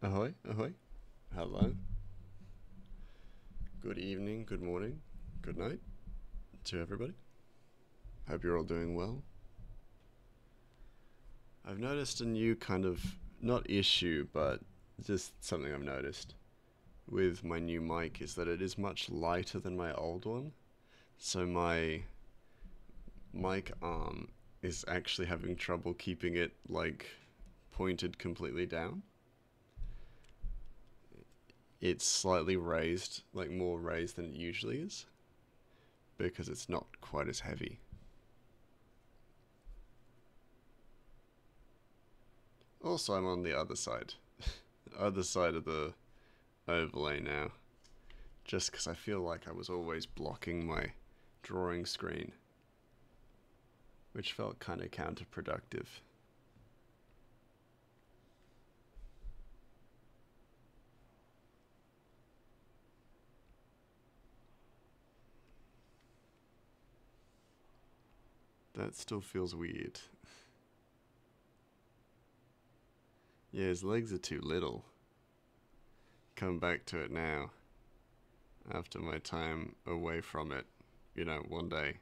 Ahoy, ahoy. Hello. Good evening, good morning, good night to everybody. Hope you're all doing well. I've noticed a new kind of, not issue, but just something I've noticed with my new mic is that it is much lighter than my old one. So my mic arm is actually having trouble keeping it, like, pointed completely down. It's slightly raised, like more raised than it usually is, because it's not quite as heavy. Also, I'm on the other side. The other side of the overlay now. Just because I feel like I was always blocking my drawing screen, which felt kind of counterproductive. That still feels weird. Yeah, his legs are too little. Come back to it now, after my time away from it, one day.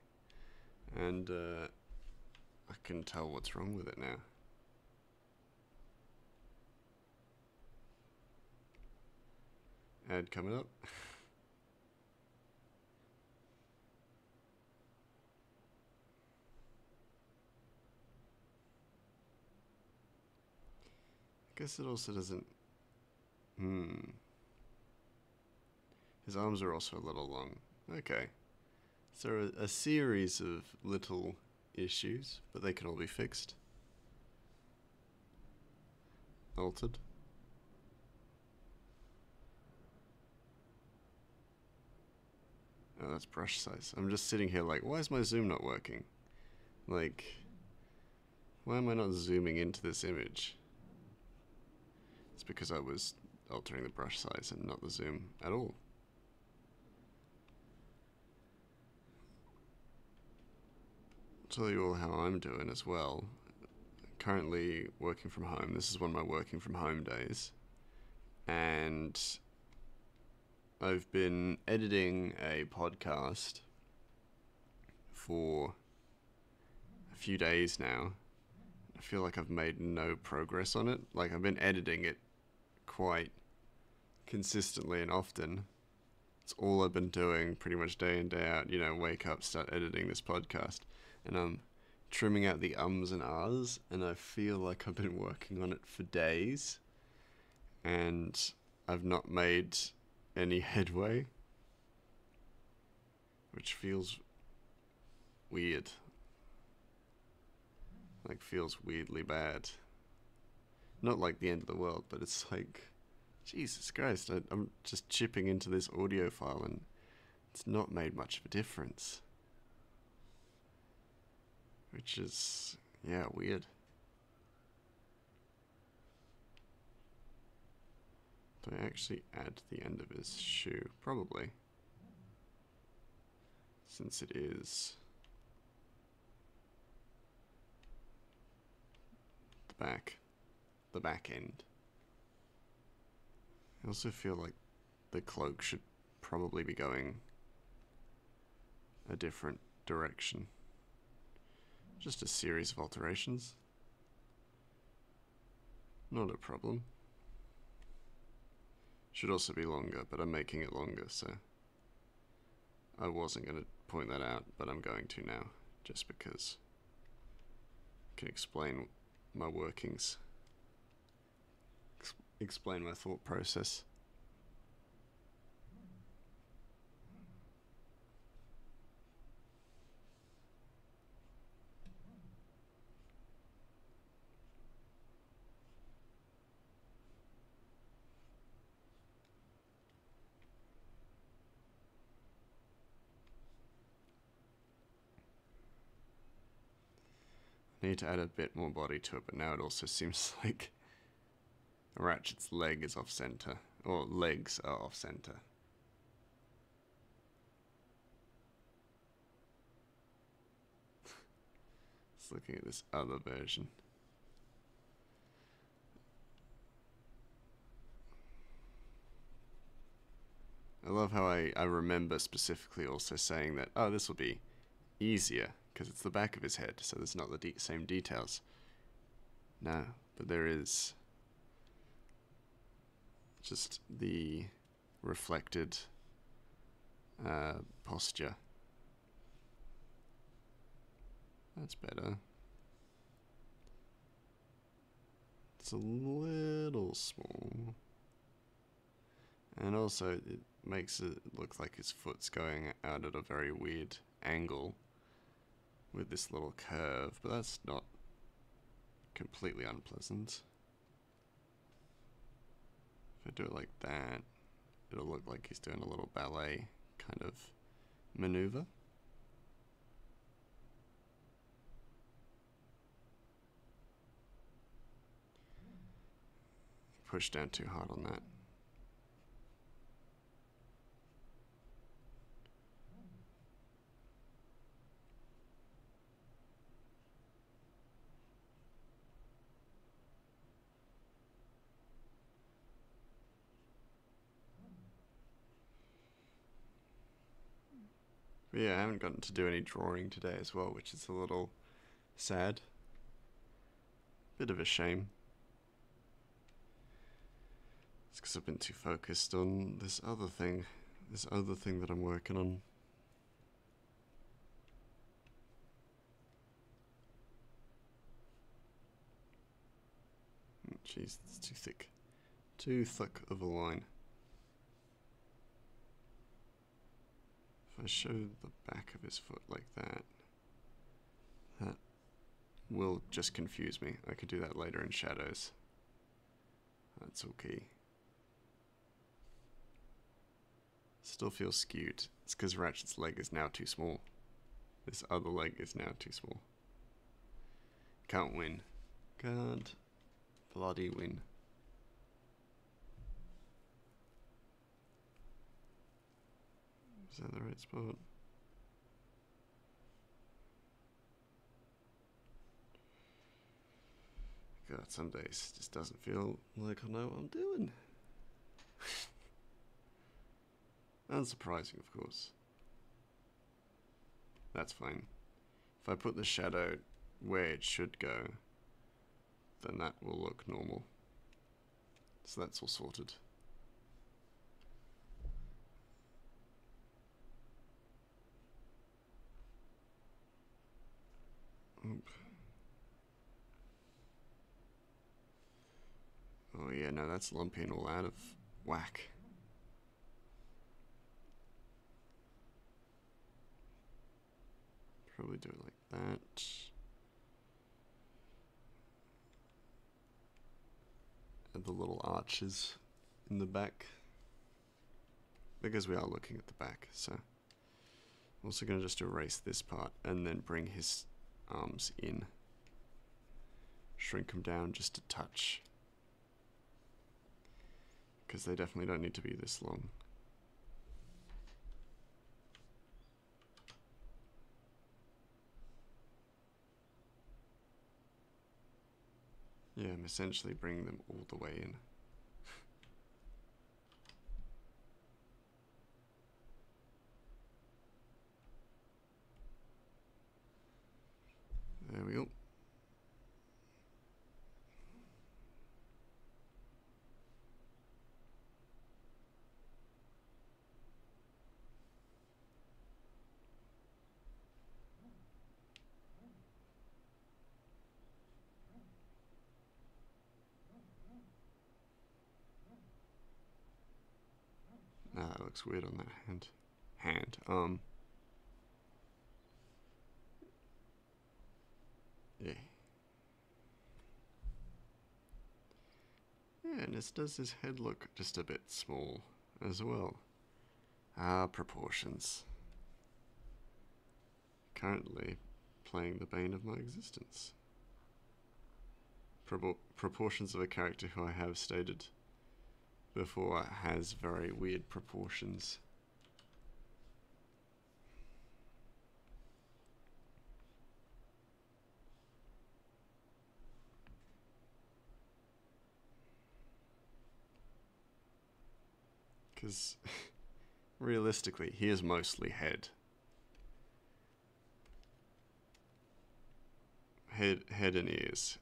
And I can tell what's wrong with it now. Ad coming up. I guess it also doesn't. His arms are also a little long. Okay. So a series of little issues, but they can all be fixed. Altered. Oh, that's brush size. I'm just sitting here like, why is my zoom not working? Like, why am I not zooming into this image? It's because I was altering the brush size and not the zoom at all. I'll tell you all how I'm doing as well. Currently working from home. This is one of my working from home days. And I've been editing a podcast for a few days now. I feel like I've made no progress on it. Like, I've been editing it quite consistently and often. It's all I've been doing pretty much day in, day out. Wake up, start editing this podcast. And I'm trimming out the ums and ahs, and I feel like I've been working on it for days. And I've not made any headway, which feels weird. Like, feels weirdly bad. Not like the end of the world, but it's like, Jesus Christ, I'm just chipping into this audio file and it's not made much of a difference. Which is, yeah, weird. Do I actually add the end of his shoe? Probably. Since it is the back end. I also feel like the cloak should probably be going a different direction. Just a series of alterations. Not a problem. Should also be longer, but I'm making it longer, so I wasn't going to point that out, but I'm going to now, just because I can explain my workings, explain my thought process. I need to add a bit more body to it, but now it also seems like Ratchet's leg is off center, or legs are off center. Just looking at this other version. I love how I remember specifically also saying that, oh, this will be easier because it's the back of his head, so there's not the same details. No, but there is just the reflected posture. That's better. It's a little small. And also, it makes it look like his foot's going out at a very weird angle with this little curve, but that's not completely unpleasant. If I do it like that, it'll look like he's doing a little ballet kind of maneuver. Push down too hard on that. But yeah, I haven't gotten to do any drawing today as well, which is a little sad. Bit of a shame. It's because I've been too focused on this other thing that I'm working on. Jeez, it's too thick. Too thick of a line. If I show the back of his foot like that, that will just confuse me. I could do that later in shadows. That's okay. Still feels skewed. It's because Ratchet's leg is now too small. This other leg is now too small. Can't win. Can't bloody win. Is that the right spot? God, some days it just doesn't feel like I know what I'm doing. Unsurprising, of course. That's fine. If I put the shadow where it should go, then that will look normal. So that's all sorted. Oop. Oh yeah, no, that's lumpy and all out of whack. Probably do it like that. Add the little arches in the back. Because we are looking at the back, so. I'm also going to just erase this part and then bring his arms in. Shrink them down just a touch. Because they definitely don't need to be this long. Yeah, I'm essentially bringing them all the way in. There we go. Ah, that looks weird on that hand. Yeah. Yeah, and this does his head look just a bit small as well. Ah, proportions. Currently playing the bane of my existence. Proportions of a character who I have stated before has very weird proportions. Because realistically, he is mostly head. Head and ears.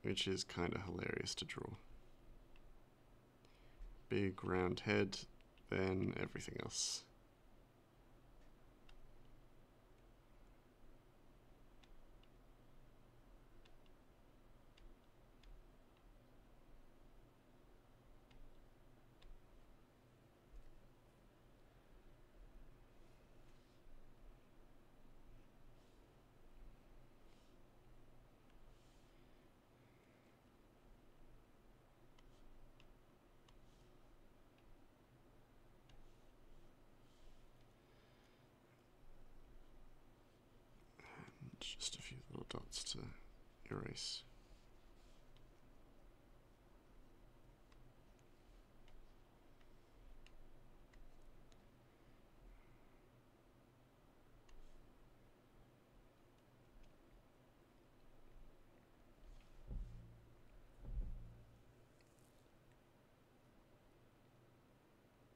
Which is kind of hilarious to draw. Big round head, then everything else. Just a few little dots to erase.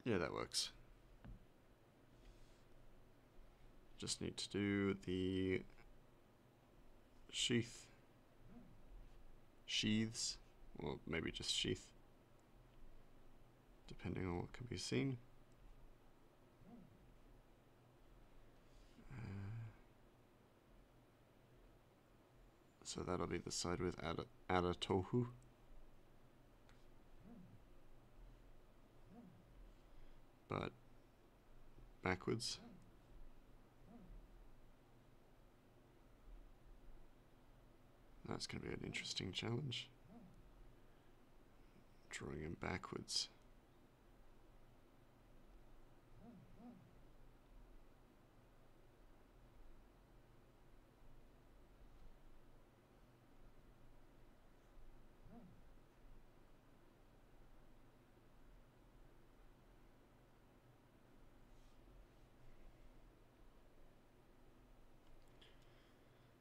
Yeah, that works. Just need to do the sheaths, or maybe just sheath, depending on what can be seen. So that'll be the side with Ada Tohu. But backwards. That's going to be an interesting challenge. Drawing him backwards.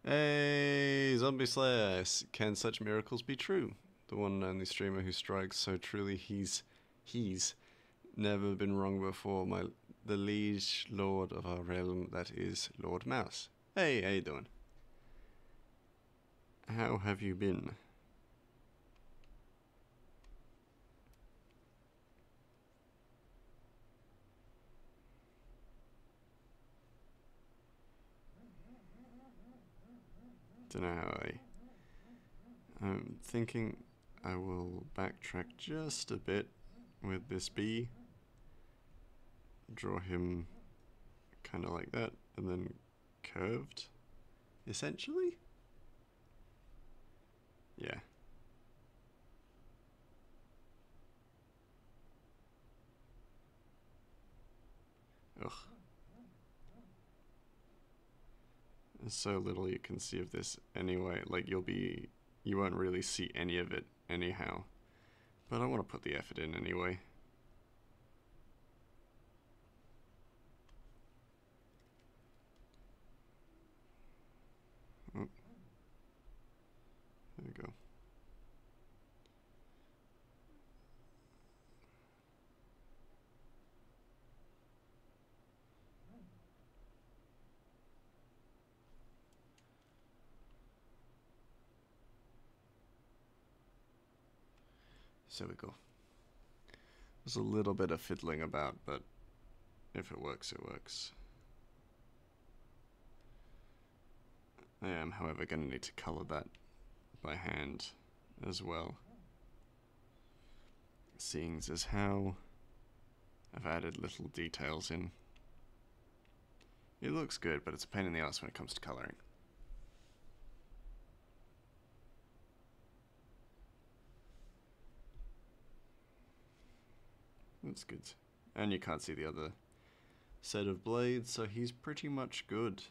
Hey, Zombie Slayer! Can such miracles be true? The one and only streamer who strikes so truly, he's never been wrong before. The liege lord of our realm, that is Lord Mouse. Hey, how you doing? How have you been? Don't know how I'm thinking I will backtrack just a bit with this bee. Draw him kind of like that, and then curved, essentially? Yeah. Ugh. There's so little you can see of this anyway, like you won't really see any of it anyhow. But I want to put the effort in anyway. Oh. There we go. So we go. There's a little bit of fiddling about, but if it works, it works. I am, however, going to need to color that by hand as well. Seeing as how I've added little details in. It looks good, but it's a pain in the ass when it comes to coloring. That's good. And you can't see the other set of blades, so he's pretty much good.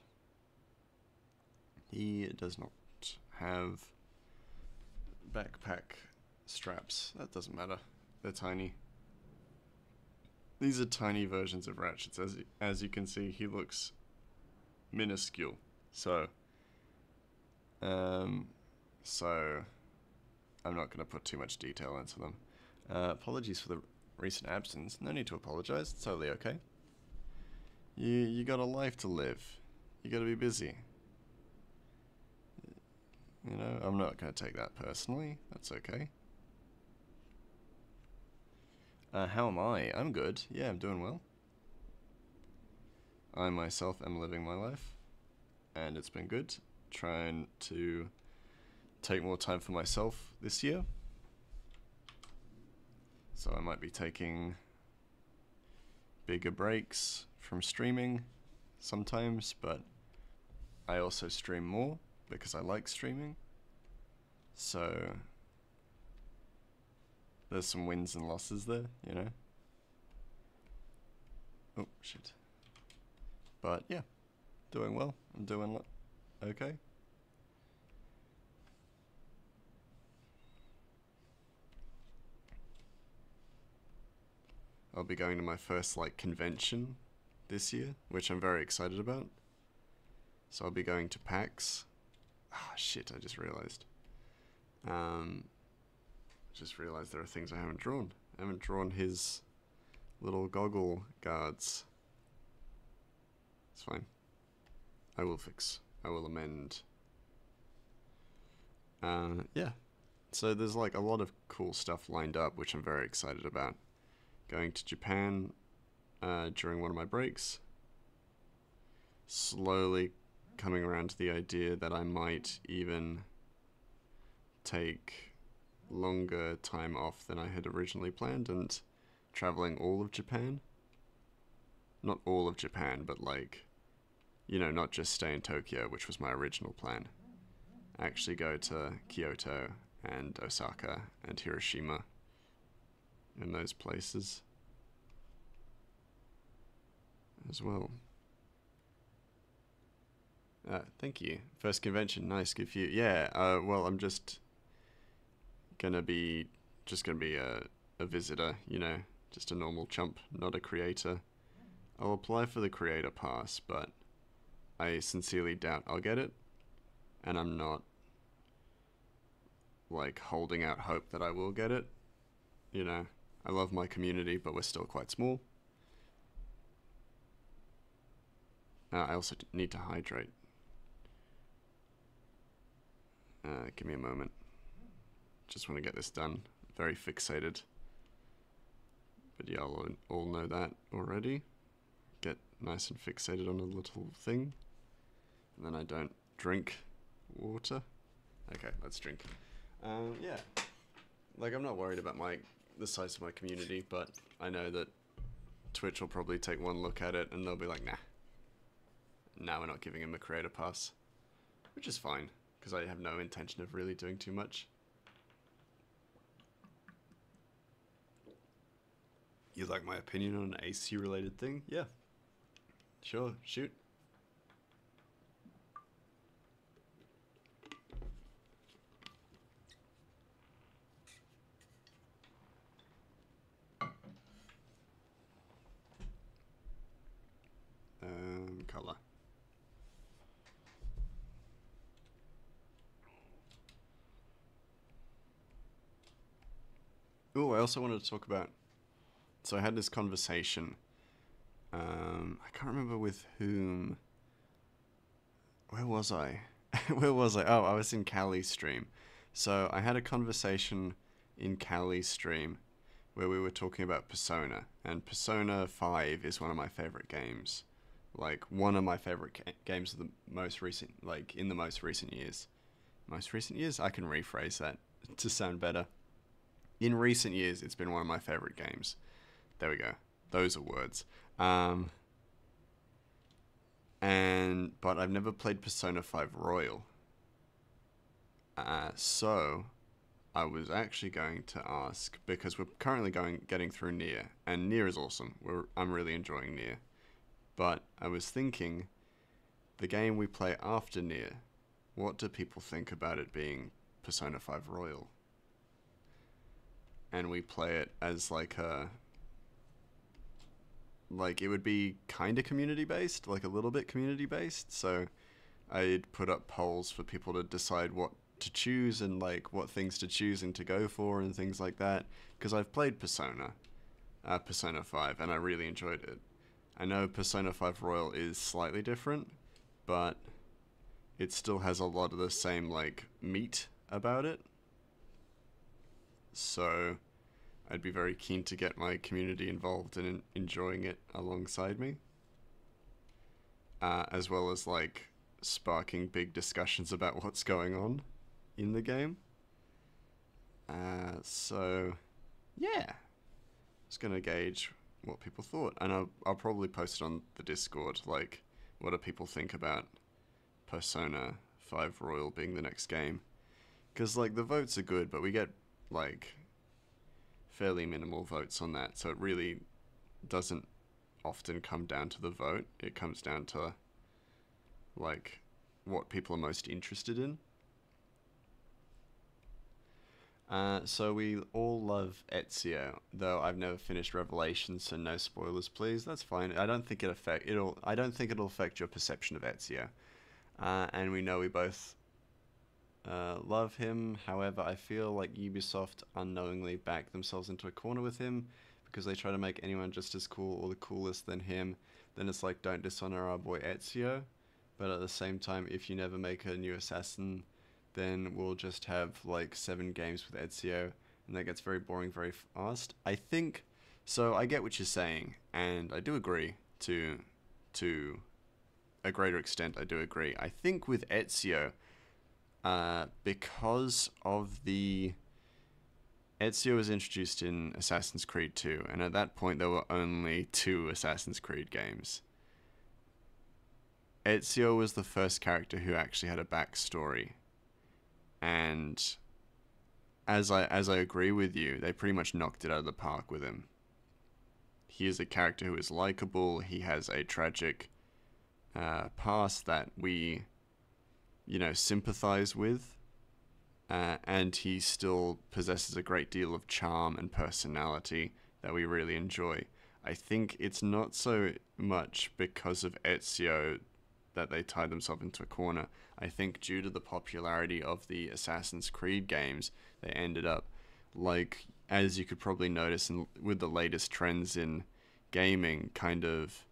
He does not have backpack straps. That doesn't matter. They're tiny. These are tiny versions of Ratchets. As you can see, he looks minuscule. So I'm not going to put too much detail into them. Apologies for the recent absence. No need to apologize. It's totally okay. You got a life to live. You got to be busy. You know, I'm not going to take that personally. That's okay. How am I? I'm good. Yeah, I'm doing well. I myself am living my life, and it's been good. Trying to take more time for myself this year. So I might be taking bigger breaks from streaming sometimes, but I also stream more because I like streaming. So there's some wins and losses there, you know? Oh, shit. But yeah, doing well. I'm doing okay. I'll be going to my first, like, convention this year, which I'm very excited about. So I'll be going to PAX. Ah, shit, I just realized. Just realized there are things I haven't drawn. I haven't drawn his little goggle guards. It's fine. I will fix. I will amend. Yeah. So there's like a lot of cool stuff lined up, which I'm very excited about. Going to Japan during one of my breaks. Slowly coming around to the idea that I might even take longer time off than I had originally planned and traveling all of Japan. Not all of Japan, but like, you know, not just stay in Tokyo, which was my original plan. Actually go to Kyoto and Osaka and Hiroshima and those places as well. Thank you. First convention, nice, good for you. Yeah, well, I'm just gonna be a visitor, you know, just a normal chump, not a creator. I'll apply for the creator pass, but I sincerely doubt I'll get it, and I'm not like holding out hope that I will get it. You know, I love my community, but we're still quite small. I also need to hydrate. Give me a moment. Just want to get this done. Very fixated. But yeah, I'll all know that already. Get nice and fixated on a little thing. And then I don't drink water. Okay, let's drink. Yeah. Like, I'm not worried about the size of my community, but I know that Twitch will probably take one look at it and they'll be like, nah. Now we're not giving him a creator pass. Which is fine, because I have no intention of really doing too much. You like my opinion on an AC related thing? Yeah. Sure, shoot. Color. Oh, I also wanted to talk about. So I had this conversation. I can't remember with whom. Where was I? Where was I? Oh, I was in Callie's stream. So I had a conversation in Callie's stream where we were talking about Persona, and Persona 5 is one of my favorite games. Like, one of my favorite games of the most recent, like, in the most recent years. Most recent years? I can rephrase that to sound better. In recent years, it's been one of my favorite games. There we go. Those are words. But I've never played Persona 5 Royal. So I was actually going to ask, because we're currently getting through Nier, and Nier is awesome. I'm really enjoying Nier. But I was thinking, the game we play after Nier, what do people think about it being Persona 5 Royal? And we play it as like it would be kind of community-based, like a little bit community-based, so I'd put up polls for people to decide what to choose and like what things to choose and to go for and things like that. Because I've played Persona 5, and I really enjoyed it. I know Persona 5 Royal is slightly different, but it still has a lot of the same like meat about it. So I'd be very keen to get my community involved and enjoying it alongside me, as well as like sparking big discussions about what's going on in the game. So yeah, just gonna gauge what people thought, and I'll probably post it on the Discord. Like, what do people think about Persona 5 Royal being the next game? Because like the votes are good, but we get like fairly minimal votes on that, so it really doesn't often come down to the vote. It comes down to like what people are most interested in. So we all love Ezio, though I've never finished Revelations, so no spoilers, please. That's fine. I don't think I don't think it'll affect your perception of Ezio. And we know we both love him. However, I feel like Ubisoft unknowingly backed themselves into a corner with him because they try to make anyone just as cool or the coolest than him. Then it's like, don't dishonor our boy Ezio. But at the same time, if you never make a new assassin, then we'll just have like 7 games with Ezio, and that gets very boring very fast. I think so. I get what you're saying, and I do agree to a greater extent. I do agree. I think with Ezio, because of the Ezio was introduced in Assassin's Creed 2, and at that point there were only 2 Assassin's Creed games. Ezio was the first character who actually had a backstory. And as I agree with you, they pretty much knocked it out of the park with him. He is a character who is likable. He has a tragic past that we, sympathize with, and he still possesses a great deal of charm and personality that we really enjoy. I think it's not so much because of Ezio that they tied themselves into a corner. I think due to the popularity of the Assassin's Creed games, they ended up, like, as you could probably notice with the latest trends in gaming, kind of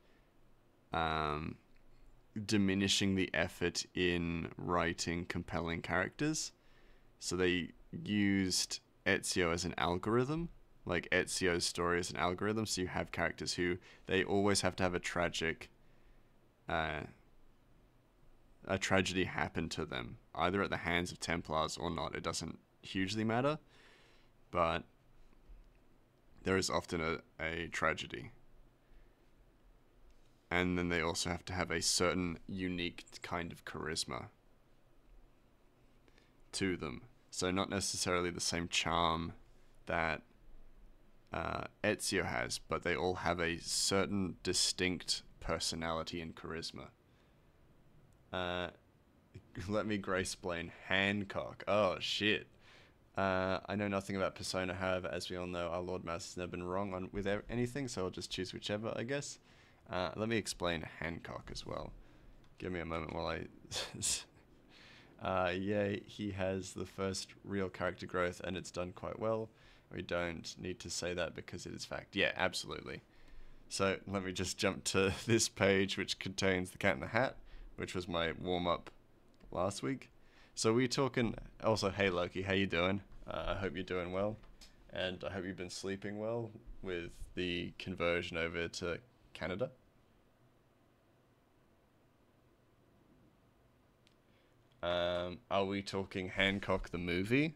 diminishing the effort in writing compelling characters. So they used Ezio as an algorithm, like Ezio's story as an algorithm. So you have characters who they always have to have a tragedy happen to them, either at the hands of Templars or not. It doesn't hugely matter, but there is often a tragedy. And then they also have to have a certain unique kind of charisma to them. So not necessarily the same charm that Ezio has, but they all have a certain distinct personality and charisma. Let me grace-plain Hancock. Oh, shit. I know nothing about Persona, however, as we all know, our Lord Master's never been wrong with anything, so I'll just choose whichever, I guess. Let me explain Hancock as well. Give me a moment while yeah, he has the first real character growth, and it's done quite well. We don't need to say that because it is fact. Yeah, absolutely. So let me just jump to this page, which contains the Cat in the Hat, which was my warm-up last week. So we're talking... Also, hey Loki, how you doing? I hope you're doing well. And I hope you've been sleeping well with the conversion over to Canada. Are we talking Hancock the movie?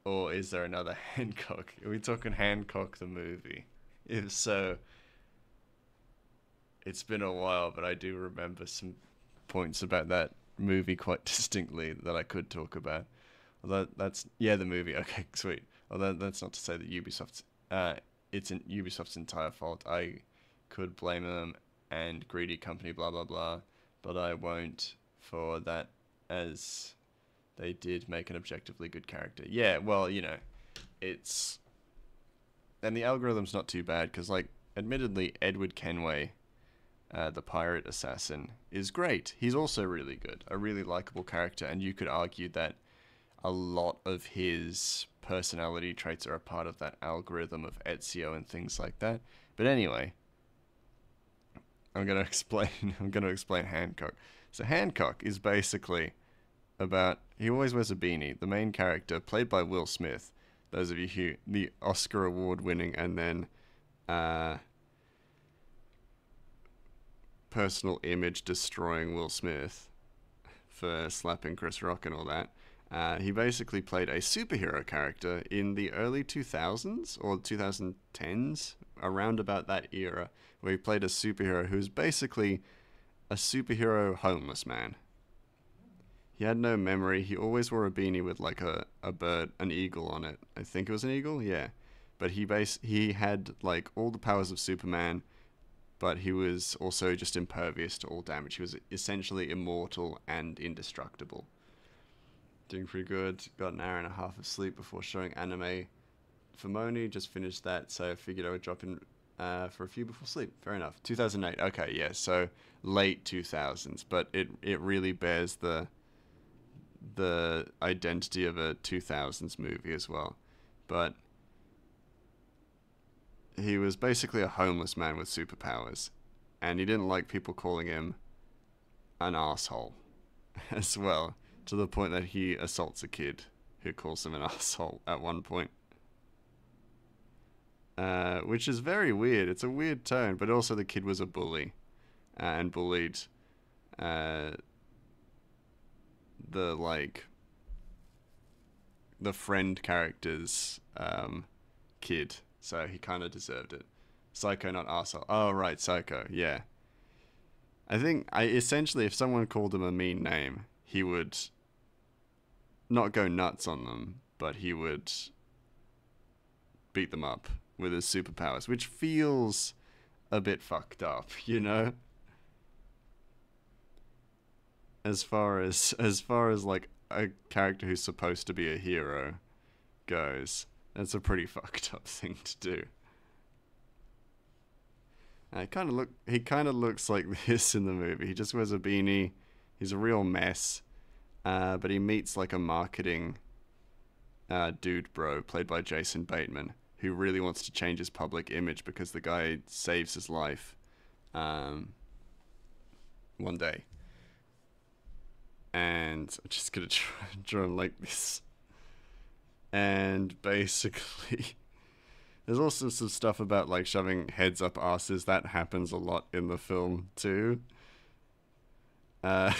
Or is there another Hancock? Are we talking Hancock the movie? If so, it's been a while, but I do remember some points about that movie quite distinctly that I could talk about. Although yeah, the movie. Okay, sweet. Although that's not to say that it's Ubisoft's entire fault. I could blame them and greedy company, blah blah blah, but I won't for that, as they did make an objectively good character. Yeah, well, it's... And the algorithm's not too bad, because, like, admittedly, Edward Kenway the pirate assassin, is great. He's also really good, a really likable character, and you could argue that a lot of his personality traits are a part of that algorithm of Ezio and things like that. But anyway, I'm gonna explain. I'm gonna explain Hancock. So Hancock is basically about. He always wears a beanie. The main character, played by Will Smith. Those of you who the Oscar award-winning and then personal image destroying Will Smith for slapping Chris Rock and all that. He basically played a superhero character in the early 2000s or 2010s, around about that era, where he played a superhero who's basically a superhero homeless man. He had no memory. He always wore a beanie with like a bird, an eagle on it. I think it was an eagle, yeah. But he had like all the powers of Superman, but he was also just impervious to all damage. He was essentially immortal and indestructible. Doing pretty good. Got an hour and a half of sleep before showing anime for Moni. Just finished that, so I figured I would drop in for a few before sleep. Fair enough. 2008. Okay, yeah, so late 2000s, but it really bears the identity of a 2000s movie as well. But he was basically a homeless man with superpowers, and he didn't like people calling him an asshole as well, to the point that he assaults a kid who calls him an asshole at one point. Which is very weird. It's a weird tone, but also the kid was a bully and bullied the friend character's kid, so he kind of deserved it. Psycho, not arsehole. Oh, right, Psycho, yeah. I think, essentially, if someone called him a mean name, he would not go nuts on them, but he would beat them up with his superpowers, which feels a bit fucked up, you know? As far as like a character who's supposed to be a hero goes, that's a pretty fucked up thing to do. He kind of looks like this in the movie. He just wears a beanie. He's a real mess. But he meets like a marketing dude bro played by Jason Bateman, who really wants to change his public image because the guy saves his life one day. And I'm just gonna draw him like this. And basically, there's also some stuff about like shoving heads up asses. That happens a lot in the film too. I'm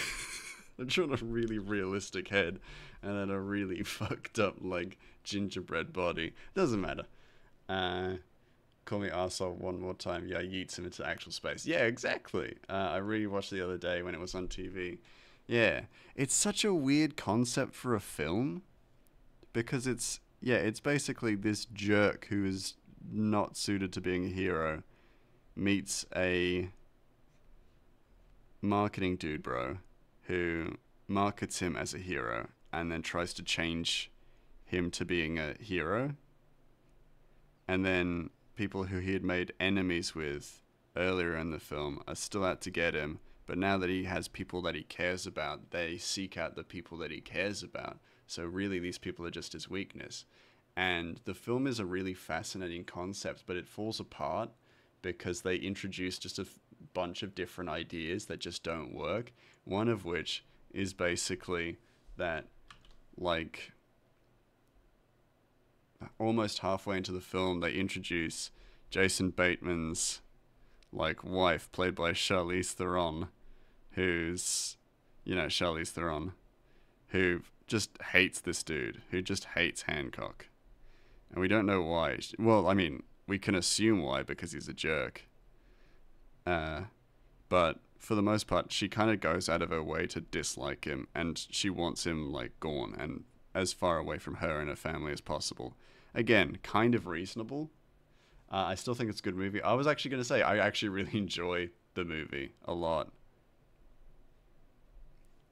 drawing a really realistic head and then a really fucked up like gingerbread body. Doesn't matter. Call me arsehole one more time. Yeah, yeets him into actual space. Yeah, exactly. I rewatched the other day when it was on TV. Yeah, it's such a weird concept for a film, because it's basically this jerk who is not suited to being a hero meets a marketing dude bro who markets him as a hero and then tries to change him to being a hero. And then people who he had made enemies with earlier in the film are still out to get him. But now that he has people that he cares about, they seek out the people that he cares about. So really, these people are just his weakness. And the film is a really fascinating concept, but it falls apart because they introduce just a bunch of different ideas that just don't work. One of which is basically that, like, almost halfway into the film, they introduce Jason Bateman's, like, wife, played by Charlize Theron, who's, you know, Charlize Theron, who just hates this dude, who just hates Hancock. And we don't know why. Well, I mean, we can assume why, because he's a jerk. But for the most part, she kind of goes out of her way to dislike him, and she wants him, like, gone and as far away from her and her family as possible. Again, kind of reasonable. I still think it's a good movie. I was actually going to say, I actually really enjoy the movie a lot.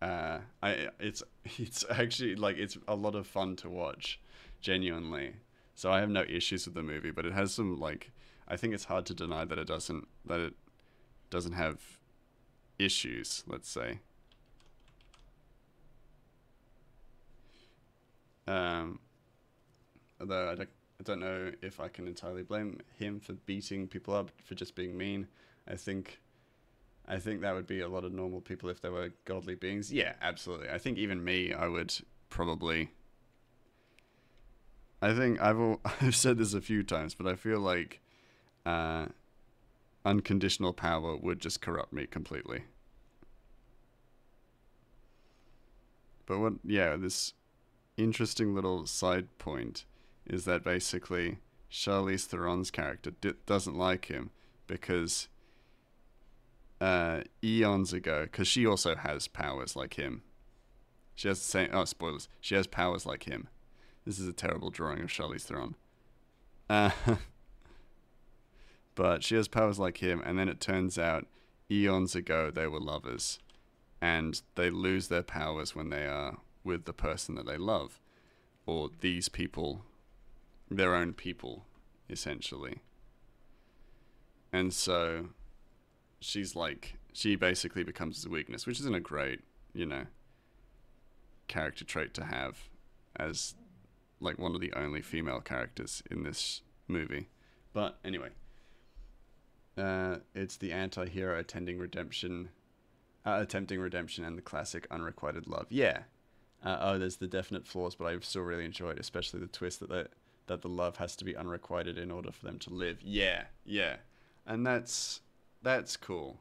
It's actually, like, it's a lot of fun to watch, genuinely. So I have no issues with the movie, but it has some, like, I think it's hard to deny that it doesn't have issues, let's say. Although I don't know if I can entirely blame him for beating people up for just being mean. I think I think that would be a lot of normal people if they were godly beings. Yeah, absolutely. I think even me, I would probably. I think I've said this a few times, but I feel like uh, unconditional power would just corrupt me completely. But what? Yeah, this interesting little side point is that basically Charlize Theron's character doesn't like him because eons ago, because she also has powers like him. She has the same. Oh, spoilers. She has powers like him. This is a terrible drawing of Charlize Theron. Uh, but she has powers like him, and then it turns out eons ago they were lovers, and they lose their powers when they are with the person that they love, or these people, their own people, essentially. And so she basically becomes his weakness, which isn't a great, character trait to have as like one of the only female characters in this movie. But anyway, it's the anti-hero attempting redemption and the classic unrequited love. Yeah. There's the definite flaws, but I still really enjoy it, especially the twist that the love has to be unrequited in order for them to live. Yeah, yeah, and that's cool,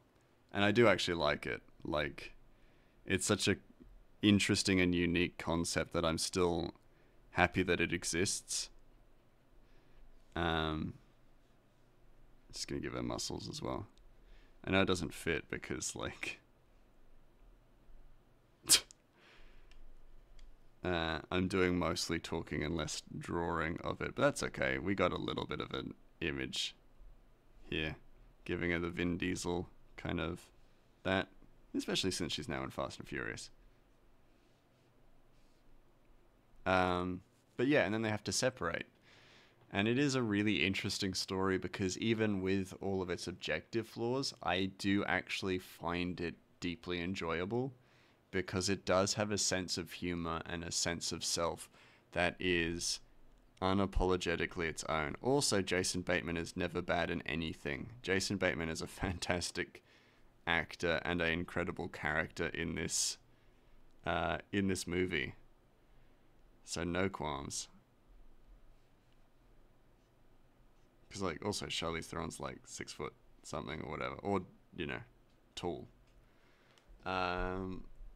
and I do actually like it. Like, it's such a interesting and unique concept that I'm still happy that it exists. Just gonna give her muscles as well. I know it doesn't fit because like I'm doing mostly talking and less drawing of it, but that's okay. We got a little bit of an image here, giving her the Vin Diesel kind of that, especially since she's now in Fast and Furious. But yeah, and then they have to separate. And it is a really interesting story because even with all of its objective flaws, I do actually find it deeply enjoyable because it does have a sense of humor and a sense of self that is unapologetically its own. Also, Jason Bateman is never bad in anything. Jason Bateman is a fantastic actor and an incredible character in this movie. So no qualms. Because like also Charlize Theron's like 6 foot something or whatever, or tall.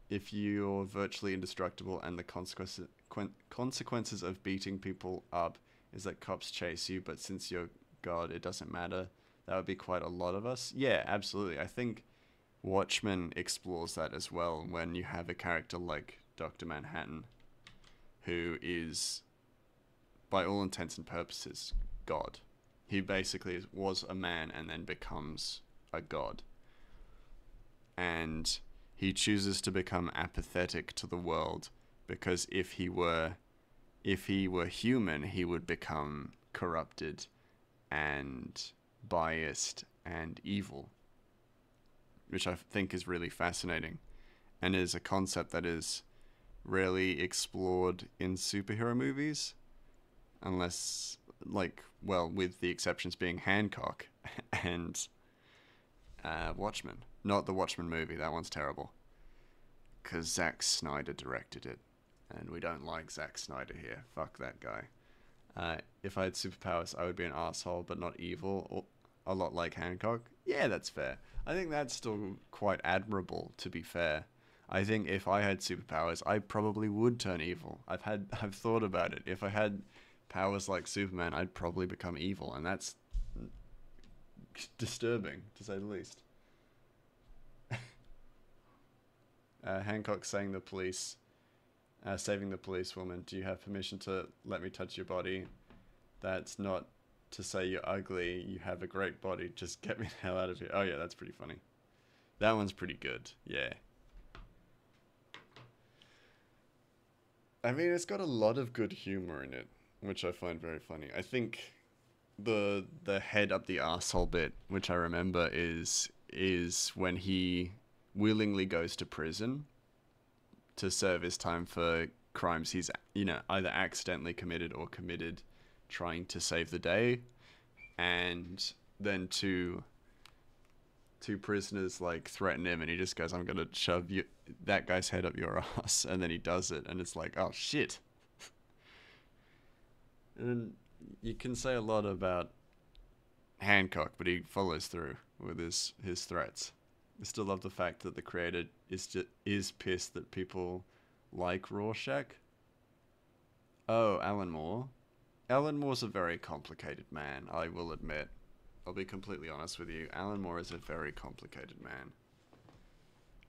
If you're virtually indestructible and the consequences of beating people up is that cops chase you, but since you're God, it doesn't matter. That would be quite a lot of us. Yeah, absolutely. I think Watchmen explores that as well when you have a character like Dr. Manhattan, who is, by all intents and purposes, God. He basically was a man and then becomes a god. And he chooses to become apathetic to the world because if he were human, he would become corrupted and biased and evil, which I think is really fascinating and is a concept that is rarely explored in superhero movies, unless with the exceptions being Hancock and Watchmen. Not the Watchmen movie, that one's terrible. Because Zack Snyder directed it. And we don't like Zack Snyder here. Fuck that guy. If I had superpowers, I would be an asshole, but not evil. Or a lot like Hancock. Yeah, that's fair. I think that's still quite admirable, to be fair. I think if I had superpowers, I probably would turn evil. I've thought about it. If I had powers like Superman, I'd probably become evil, and that's disturbing, to say the least. Hancock saying saving the policewoman, do you have permission to let me touch your body? That's not to say you're ugly, you have a great body, just get me the hell out of here. Oh yeah, that's pretty funny. That one's pretty good, yeah. I mean, it's got a lot of good humor in it, which I find very funny. I think the head up the arsehole bit, which I remember, is is when he willingly goes to prison to serve his time for crimes he's, either accidentally committed or committed trying to save the day. And then two prisoners like threaten him, and he just goes, "I'm gonna shove that guy's head up your ass," and then he does it, and it's like, oh shit. And you can say a lot about Hancock, but he follows through with his threats. I still love the fact that the creator is pissed that people like Rorschach. Oh, Alan Moore. Alan Moore's a very complicated man, I will admit. I'll be completely honest with you. Alan Moore is a very complicated man.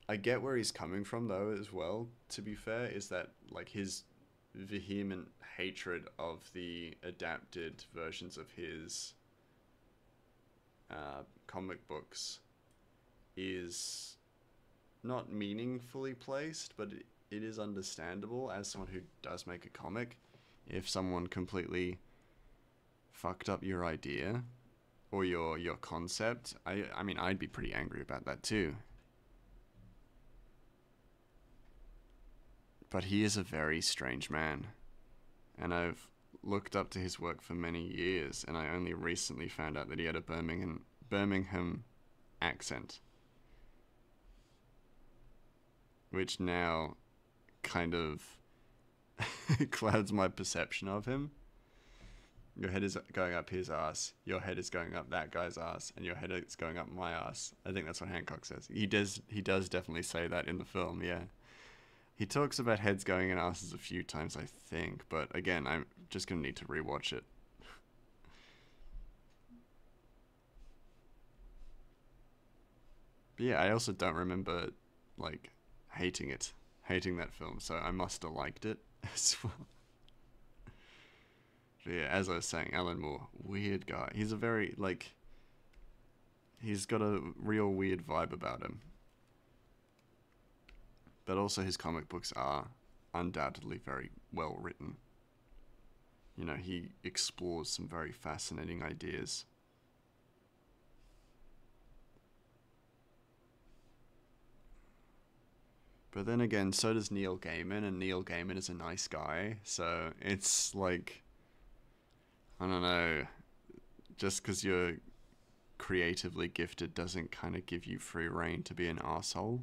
I get where he's coming from, though, as well, to be fair, is that, like, his vehement hatred of the adapted versions of his comic books is not meaningfully placed, but it is understandable as someone who does make a comic. If someone completely fucked up your idea or your concept, I mean, I'd be pretty angry about that too. But he is a very strange man, and I've looked up to his work for many years, and I only recently found out that he had a Birmingham accent, which now kind of clouds my perception of him. Your head is going up his ass, your head is going up that guy's ass, and your head is going up my ass. I think that's what Hancock says. He does definitely say that in the film, yeah. He talks about heads going in asses a few times, I think, but again, I'm just gonna need to rewatch it. But yeah, I also don't remember, like, hating that film, so I must have liked it as well. But yeah, as I was saying, Alan Moore, weird guy. He's a very, like, he's got a real weird vibe about him. But also his comic books are undoubtedly very well written. He explores some very fascinating ideas. But then again, so does Neil Gaiman, and Neil Gaiman is a nice guy, so it's like, I don't know, just because you're creatively gifted doesn't kind of give you free reign to be an asshole,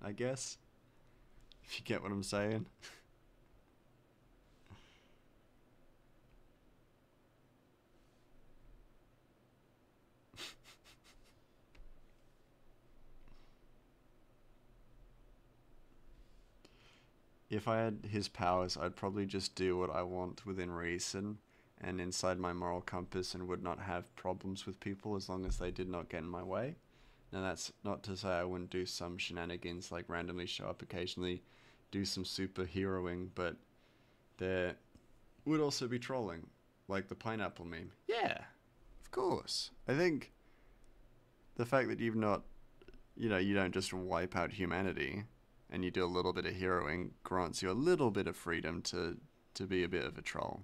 I guess. If you get what I'm saying. If I had his powers, I'd probably just do what I want within reason and inside my moral compass, and would not have problems with people as long as they did not get in my way. Now, that's not to say I wouldn't do some shenanigans, like randomly show up occasionally, do some superheroing, but there would also be trolling, like the pineapple meme. Yeah, of course. I think the fact that you've not, you don't just wipe out humanity and you do a little bit of heroing grants you a little bit of freedom to be a bit of a troll.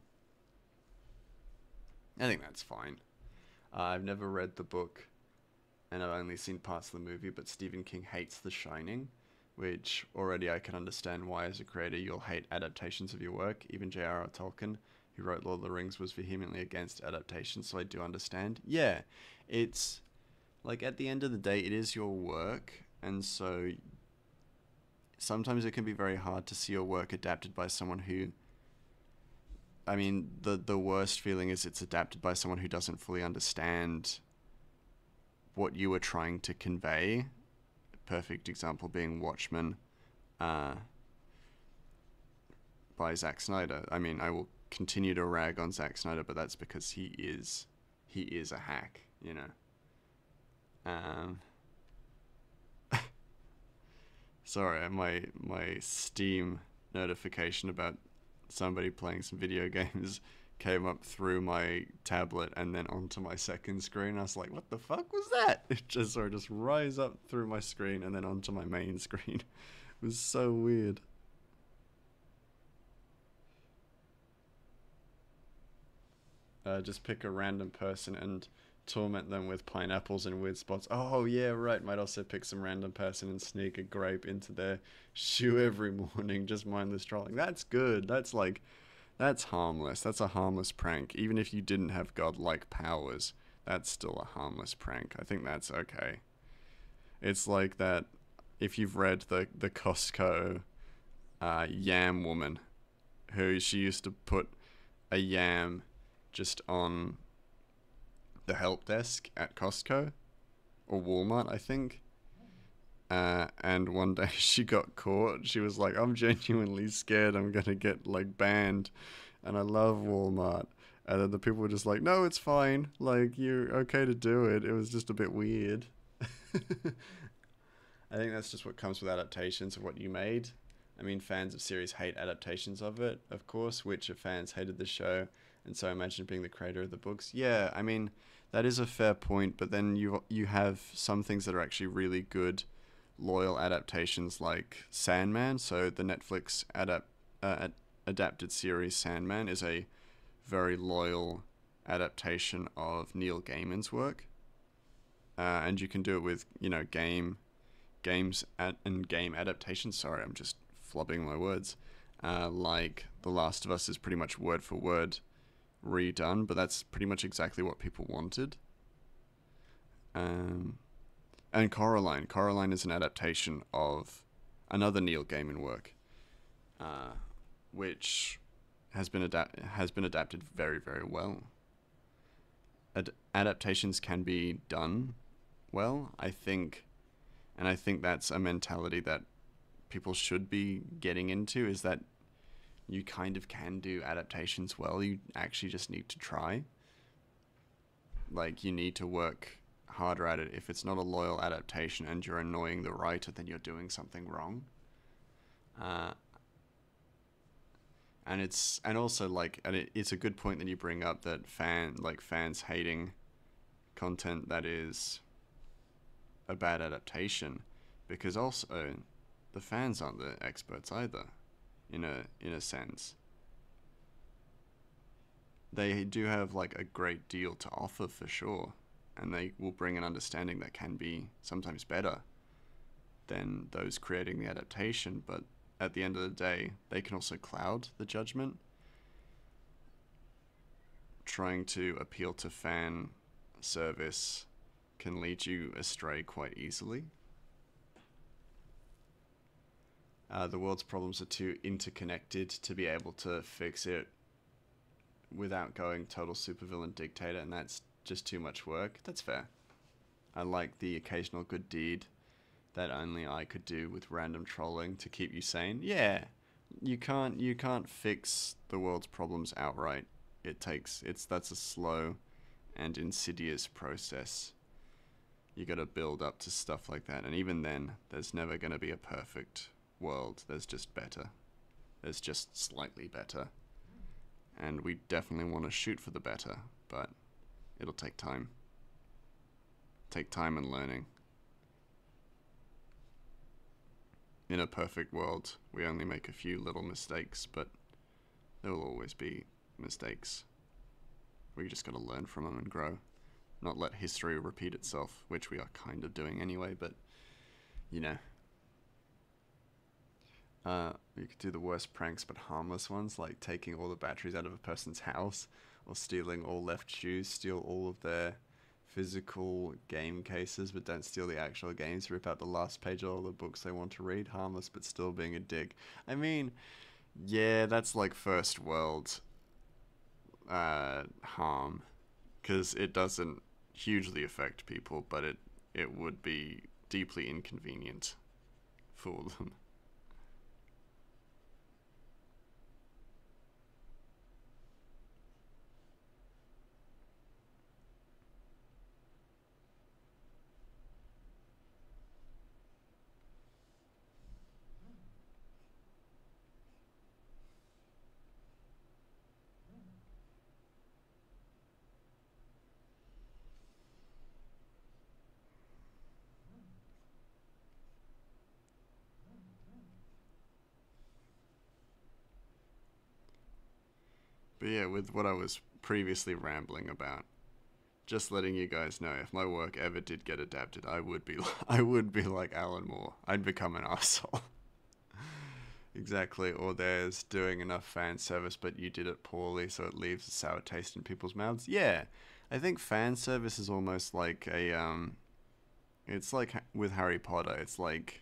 I think that's fine. I've never read the book, and I've only seen parts of the movie, but Stephen King hates The Shining, which already I can understand why as a creator you'll hate adaptations of your work. Even J.R.R. Tolkien, who wrote Lord of the Rings, was vehemently against adaptations, so I do understand. Yeah, it's like at the end of the day, it is your work, and so sometimes it can be very hard to see your work adapted by someone who, I mean, the worst feeling is it's adapted by someone who doesn't fully understand what you were trying to convey. Perfect example being Watchmen by Zack Snyder. I mean, I will continue to rag on Zack Snyder, but that's because he is a hack, Sorry, my Steam notification about somebody playing some video games came up through my tablet and then onto my second screen. I was like, what the fuck was that? It just rise up through my screen and then onto my main screen. It was so weird. Just pick a random person and torment them with pineapples and weird spots. Oh yeah, right. Might also pick some random person and sneak a grape into their shoe every morning, just mindless trolling. That's good. That's harmless. That's a harmless prank. Even if you didn't have godlike powers, that's still a harmless prank. I think that's okay. It's like that. If you've read the Costco yam woman, who she used to put a yam just on the help desk at Costco or Walmart, I think. And one day she got caught. She was like, "I'm genuinely scared. I'm gonna get like banned," and I love Walmart. And then the people were just like, "No, it's fine. Like you're okay to do it. It was just a bit weird." I think that's just what comes with adaptations of what you made. I mean, fans of series hate adaptations of it, of course. Witcher fans hated the show, and so imagine being the creator of the books. Yeah, I mean, that is a fair point. But then you have some things that are actually really good, loyal adaptations, like Sandman. So the Netflix adapted series Sandman is a very loyal adaptation of Neil Gaiman's work, and you can do it with and game adaptations. Sorry, I'm just flubbing my words. Like The Last of Us is pretty much word for word redone, but that's pretty much exactly what people wanted. Um, and Coraline. Coraline is an adaptation of another Neil Gaiman work, uh, which has been adapted very very well. Adaptations can be done well, I think, and I think that's a mentality that people should be getting into, is that you kind of can do adaptations well. You actually just need to try. Like, you need to work harder at it. If it's not a loyal adaptation and you're annoying the writer, then you're doing something wrong. Uh, and also it's a good point that you bring up, that fans hating content that is a bad adaptation, because also the fans aren't the experts either, in a sense. They do have like a great deal to offer for sure, and they will bring an understanding that can be sometimes better than those creating the adaptation, but at the end of the day, they can also cloud the judgment. Trying to appeal to fan service can lead you astray quite easily. The world's problems are too interconnected to be able to fix it without going total supervillain dictator, and that's just too much work. That's fair. I like the occasional good deed that only I could do with random trolling to keep you sane. Yeah, you can't fix the world's problems outright. That's a slow and insidious process. You got to build up to stuff like that, and even then, there's never going to be a perfect world. There's just better. There's just slightly better, and we definitely want to shoot for the better, but it'll take time. Take time and learning. In a perfect world, we only make a few little mistakes, but there will always be mistakes. We just gotta learn from them and grow. Not let history repeat itself, which we are kind of doing anyway, but, you know. You could do the worst pranks but harmless ones, like taking all the batteries out of a person's house, or stealing all left shoes, steal all of their physical game cases, but don't steal the actual games, rip out the last page of all the books they want to read, harmless but still being a dick. I mean, yeah, that's like first world harm, because it doesn't hugely affect people, but it would be deeply inconvenient for them. But yeah, with what I was previously rambling about, Just letting you guys know, if my work ever did get adapted, I would be I would be like Alan Moore. I'd become an asshole. Exactly. Or there's doing enough fan service, but you did it poorly, so it leaves a sour taste in people's mouths. Yeah, I think fan service is almost like a it's like with Harry Potter. It's like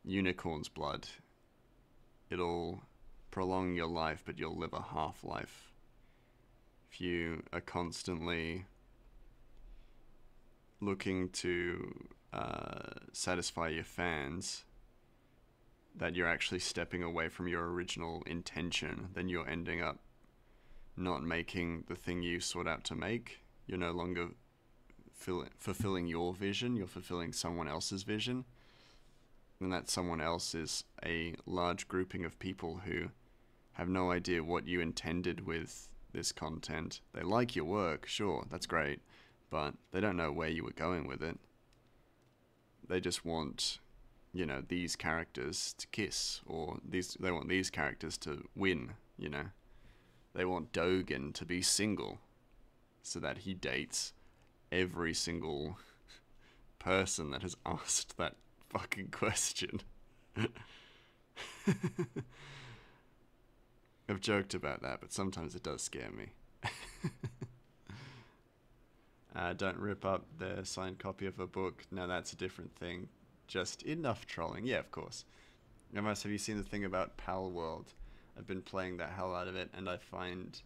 unicorn's blood. It'll prolong your life, but you'll live a half life. If you are constantly looking to satisfy your fans, that you're actually stepping away from your original intention, then you're ending up not making the thing you sought out to make. You're no longer fulfilling your vision, you're fulfilling someone else's vision. And that someone else is a large grouping of people who have no idea what you intended with this content. They like your work, sure, that's great, but they don't know where you were going with it. They just want, you know, these characters to kiss, or they want these characters to win, you know. They want Dogen to be single, so that he dates every single person that has asked that fucking question. I've joked about that, but sometimes it does scare me. Don't rip up the signed copy of a book. No, that's a different thing. Just enough trolling. Yeah, of course. Have you seen the thing about Pal World? I've been playing the hell out of it, and I find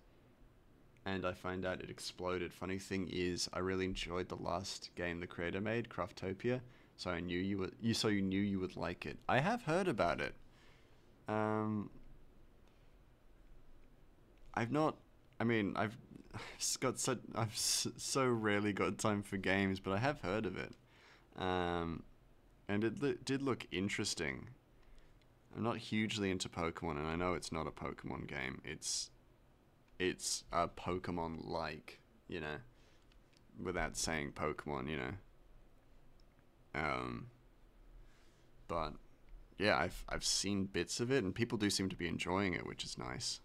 out it exploded. Funny thing is, I really enjoyed the last game the creator made, Craftopia. So I knew you knew you would like it. I have heard about it. I've not. I mean, I've so rarely got time for games, but I have heard of it. And it did look interesting. I'm not hugely into Pokemon, and I know it's not a Pokemon game. It's a Pokemon-like, you know, without saying Pokemon, you know. But yeah, I've seen bits of it, and people do seem to be enjoying it, which is nice.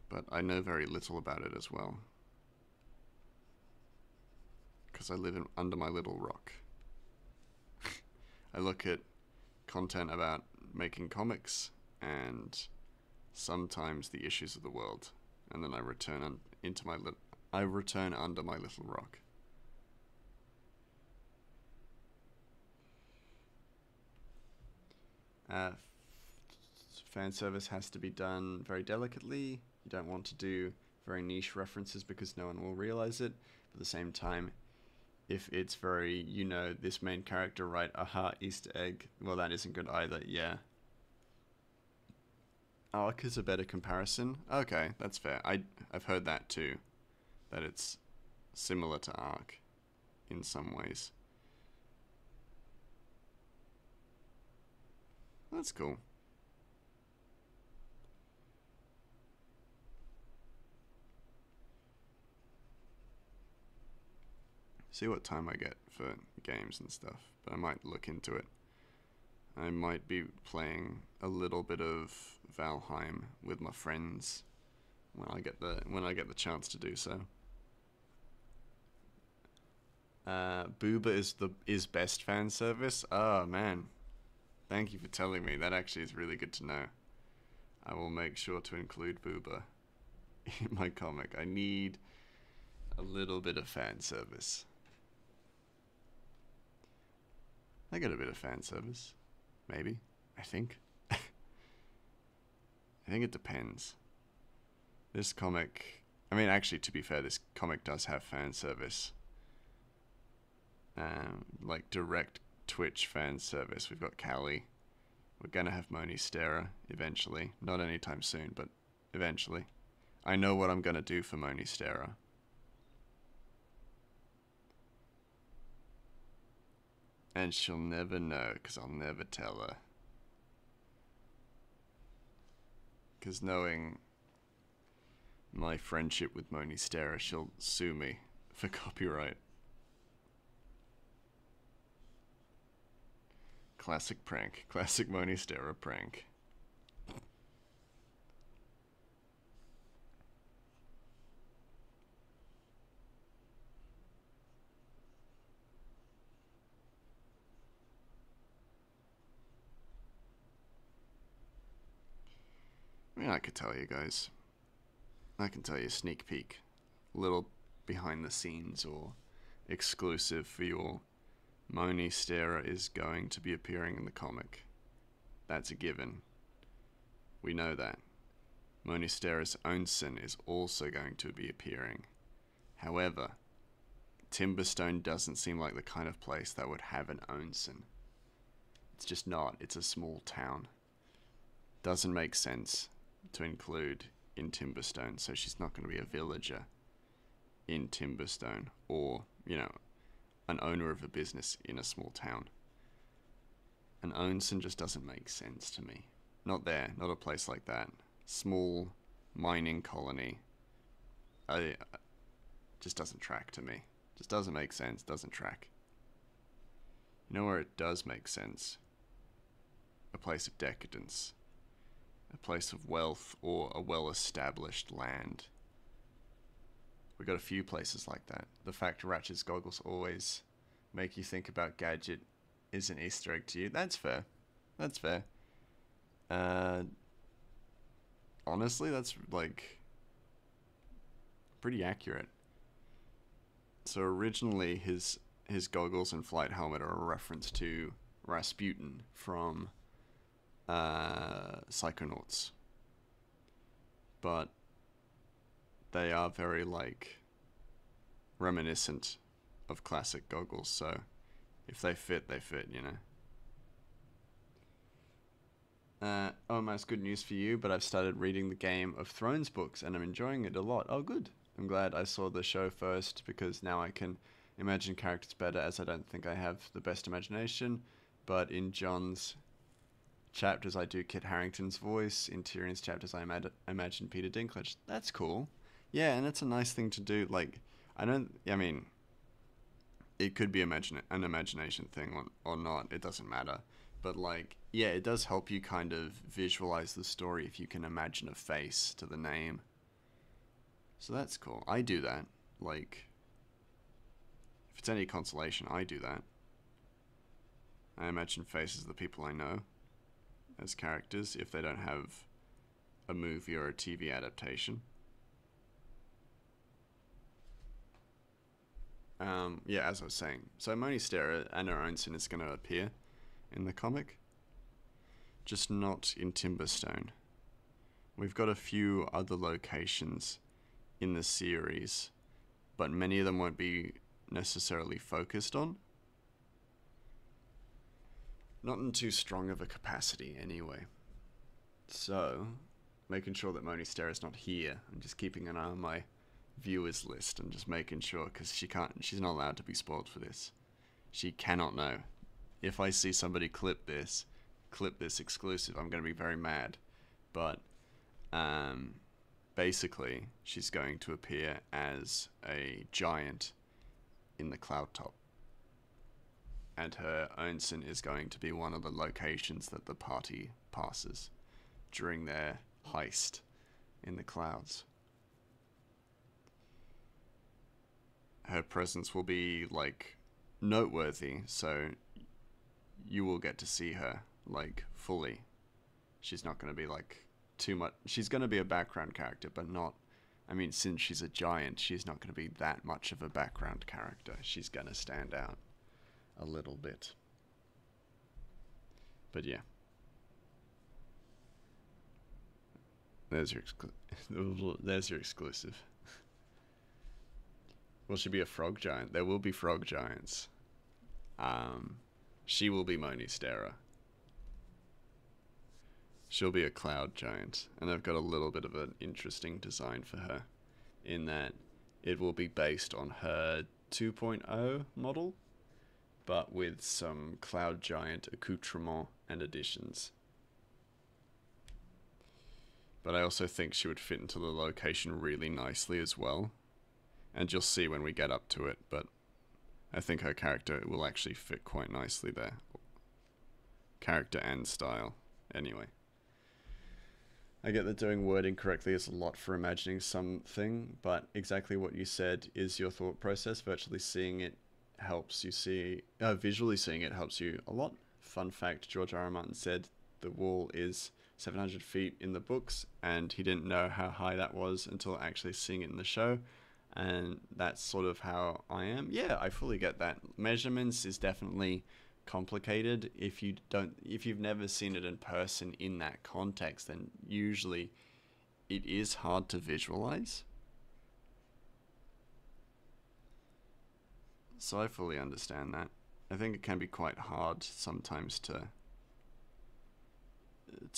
But I know very little about it as well, because I live under my little rock. I look at content about making comics and sometimes the issues of the world, and then I return under my little rock. Fan service has to be done very delicately. You don't want to do very niche references because no one will realize it. But at the same time, if it's very, you know, this main character, right, aha, Easter egg, well, that isn't good either, yeah. Arc is a better comparison. Okay, that's fair. I've heard that too, that it's similar to Arc in some ways. That's cool. See what time I get for games and stuff, but I might look into it. I might be playing a little bit of Valheim with my friends when I get the chance to do so. Booba is best fan service. Oh man, thank you for telling me. That actually is really good to know. I will make sure to include Booba in my comic. I need a little bit of fan service. I get a bit of fan service. Maybe. I think. I think it depends. This comic... I mean, actually, to be fair, this comic does have fan service. Like, direct Twitch fan service. We've got Callie. We're gonna have Moni Stera eventually. Not anytime soon, but eventually. I know what I'm gonna do for Moni Stera. And she'll never know, because I'll never tell her. Because knowing my friendship with Moni Stera, she'll sue me for copyright. Classic prank. Classic Moni Stera prank. Yeah, I could tell you guys. I can tell you a sneak peek. Little behind the scenes or exclusive for your Moni Stera is going to be appearing in the comic. That's a given. We know that. Moni Stera's onsen is also going to be appearing. However, Timberstone doesn't seem like the kind of place that would have an onsen. It's just not. It's a small town. Doesn't make sense to include in Timberstone, so she's not going to be a villager in Timberstone or, you know, an owner of a business in a small town. An onsen just doesn't make sense to me. Not there, not a place like that. Small mining colony. Just doesn't track to me. Just doesn't make sense, doesn't track. You know where it does make sense? A place of decadence. A place of wealth or a well-established land. We got a few places like that. The fact Ratchet's goggles always make you think about Gadget is an Easter egg to you. That's fair. That's fair. Honestly, that's like pretty accurate. So originally his goggles and flight helmet are a reference to Rasputin from Psychonauts. But they are very like reminiscent of classic goggles, so if they fit, they fit, you know. Almost good news for you, but I've started reading the Game of Thrones books and I'm enjoying it a lot. Oh, good. I'm glad I saw the show first because now I can imagine characters better, as I don't think I have the best imagination. But in Jon's chapters, I do Kit Harington's voice. In Tyrion's chapters, I imagine Peter Dinklage. That's cool. Yeah, and it's a nice thing to do. Like, I mean, it could be an imagination thing or not. It doesn't matter. But, like, yeah, it does help you kind of visualize the story if you can imagine a face to the name. So that's cool. I do that. Like, if it's any consolation, I do that. I imagine faces of the people I know as characters if they don't have a movie or a TV adaptation. Yeah, as I was saying. So Moni Stera and her onsen is going to appear in the comic. Just not in Timberstone. We've got a few other locations in the series, but many of them won't be necessarily focused on. Not in too strong of a capacity, anyway. So, making sure that Moni Stera's not here. I'm just keeping an eye on my viewers list and just making sure, because she's not allowed to be spoiled for this. She cannot know. If I see somebody clip this exclusive, I'm going to be very mad. But, basically, she's going to appear as a giant in the cloud top. And her onsen is going to be one of the locations that the party passes during their heist in the clouds. Her presence will be, like, noteworthy, so you will get to see her, like, fully. She's not going to be, like, too much. She's going to be a background character, but not, I mean, since she's a giant, she's not going to be that much of a background character. She's going to stand out a little bit. But yeah. There's your exclusive. Will she be a frog giant? There will be frog giants. She will be Moni Stera. She'll be a cloud giant, and I've got a little bit of an interesting design for her, in that it will be based on her 2.0 model, but with some cloud giant accoutrement and additions. But I also think she would fit into the location really nicely as well, and you'll see when we get up to it, but I think her character will actually fit quite nicely there. Character and style, anyway. I get that doing wording correctly is a lot for imagining something, but exactly what you said is your thought process. Virtually seeing it helps you see, visually seeing it helps you a lot. Fun fact, George R. R. Martin said the wall is 700 feet in the books, and he didn't know how high that was until actually seeing it in the show. And that's sort of how I am. Yeah, I fully get that. Measurements is definitely complicated. If you've never seen it in person in that context, then usually it is hard to visualize. So I fully understand that. I think it can be quite hard sometimes to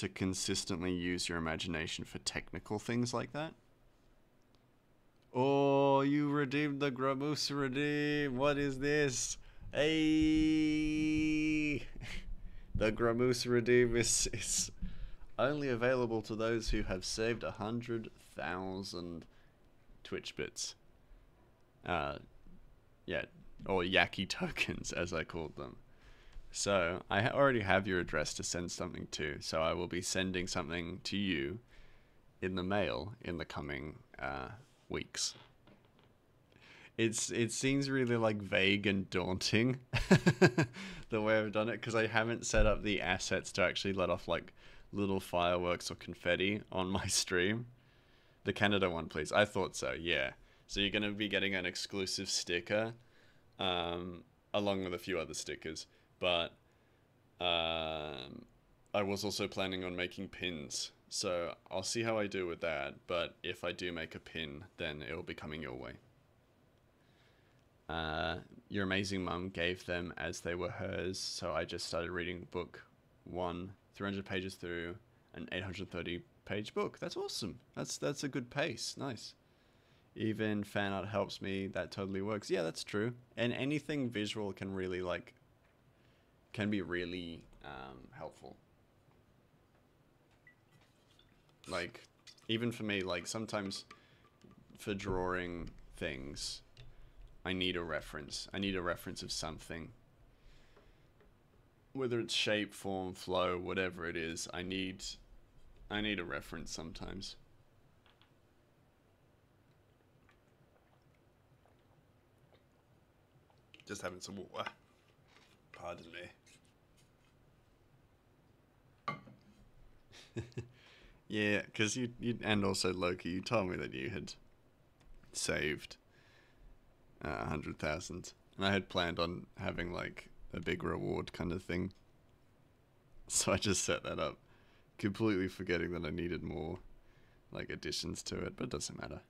consistently use your imagination for technical things like that. Oh, you redeemed the Gramus redeem. What is this? Hey! The Gramus redeem is only available to those who have saved 100,000 Twitch bits. Yeah, or Yaki tokens, as I called them. So I already have your address to send something to, so I will be sending something to you in the mail in the coming weeks. It seems really like vague and daunting the way I've done it, because I haven't set up the assets to actually let off like little fireworks or confetti on my stream. The Canada one, please. I thought so, yeah. So you're going to be getting an exclusive sticker along with a few other stickers. But I was also planning on making pins. So I'll see how I do with that. But if I do make a pin, then it'll be coming your way. Your amazing mum gave them as they were hers. So I just started reading book 1, 300 pages through an 830 page book. That's awesome. That's a good pace. Nice. Even fan art helps me. That totally works. Yeah, that's true. And anything visual can really can be really helpful. Like, even for me, like sometimes for drawing things, I need a reference. I need a reference of something. Whether it's shape, form, flow, whatever it is, I need a reference sometimes. Just having some water. Pardon me. Yeah, because you and also Loki, you told me that you had saved 100,000, and I had planned on having like a big reward kind of thing. So I just set that up, completely forgetting that I needed more like additions to it, but it doesn't matter.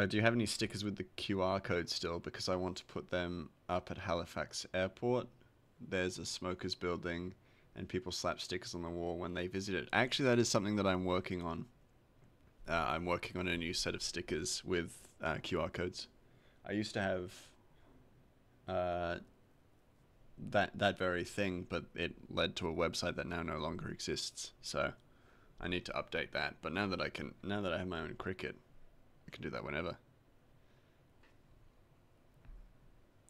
Do you have any stickers with the QR code still? Because I want to put them up at Halifax Airport. There's a smokers building, and people slap stickers on the wall when they visit it. Actually, that is something that I'm working on. I'm working on a new set of stickers with QR codes. I used to have that very thing, but it led to a website that now no longer exists. So I need to update that. But now that I have my own Cricut, I can do that whenever.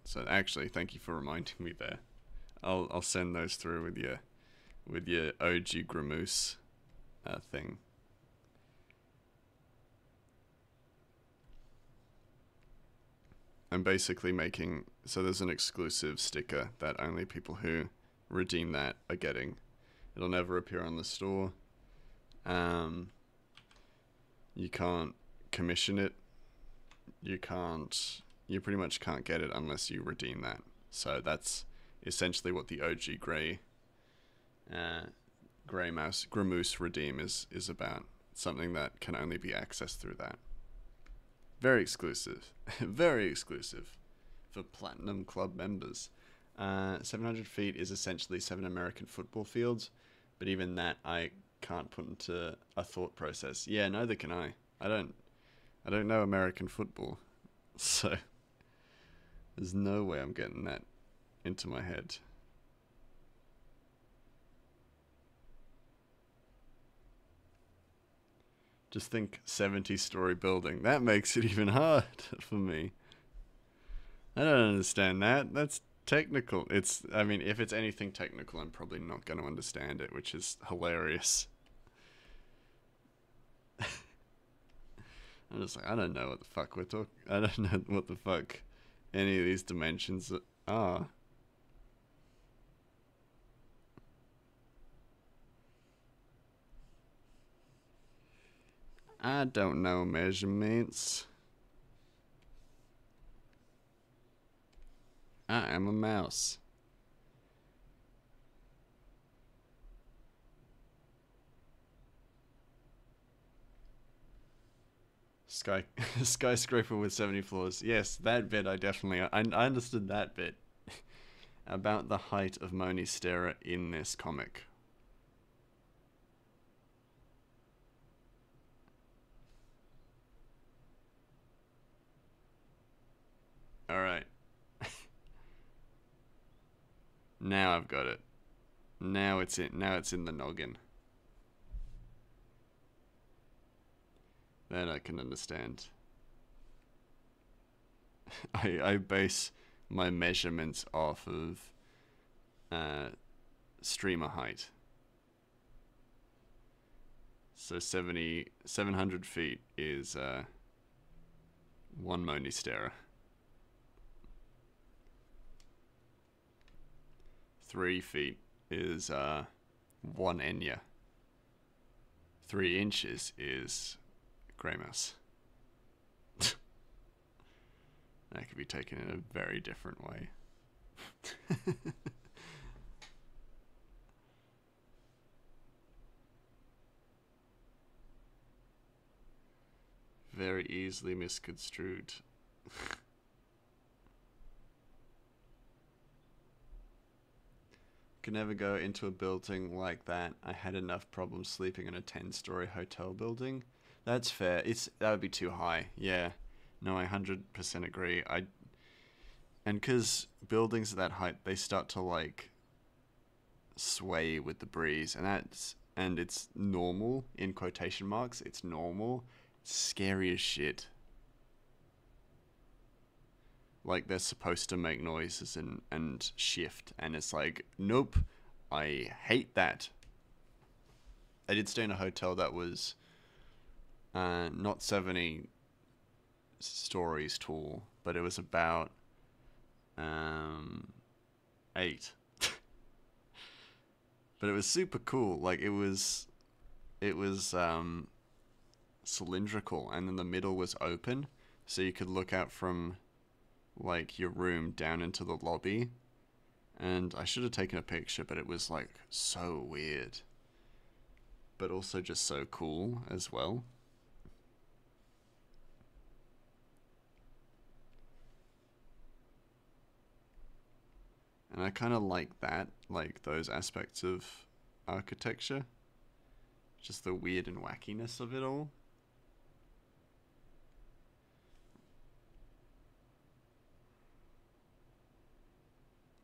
So actually, thank you for reminding me there. I'll send those through with your OG Gramoose thing. I'm basically making, so there's an exclusive sticker that only people who redeem that are getting. It'll never appear on the store. You can't commission it. You pretty much can't get it unless you redeem that. So that's essentially what the OG Gramoose redeem is about. Something that can only be accessed through that. Very exclusive. Very exclusive for Platinum Club members. 700 feet is essentially 7 American football fields, but even that I can't put into a thought process. Yeah, neither can I. I don't know American football, so there's no way I'm getting that into my head. Just think 70-story building. That makes it even hard for me. I don't understand that. That's technical. I mean, if it's anything technical, I'm probably not going to understand it, which is hilarious. I'm just like, I don't know what the fuck we're talking. I don't know what the fuck any of these dimensions are. I don't know measurements. I am a mouse. Sky skyscraper with 70 floors. Yes, that bit I definitely I understood that bit about the height of Moni's Stera in this comic. All right. Now I've got it. Now it's in the noggin. That I can understand. I base my measurements off of streamer height. So 700 feet is one Moni Stera. 3 feet is one Enya. 3 inches is Grey Mouse. That could be taken in a very different way. Very easily misconstrued. Could never go into a building like that. I had enough problems sleeping in a 10-story hotel building. That's fair. That would be too high. Yeah. No, I 100% agree. And because buildings at that height, they start to like sway with the breeze, and it's normal in quotation marks. It's normal. It's scary as shit. Like they're supposed to make noises and shift, and it's like, nope, I hate that. I did stay in a hotel that was not 70 stories tall, but it was about 8. But it was super cool. Like it was cylindrical, and then the middle was open, so you could look out from like your room down into the lobby. And I should have taken a picture, but it was like so weird, but also just so cool as well. And I kind of like that, like those aspects of architecture, just the weird and wackiness of it all.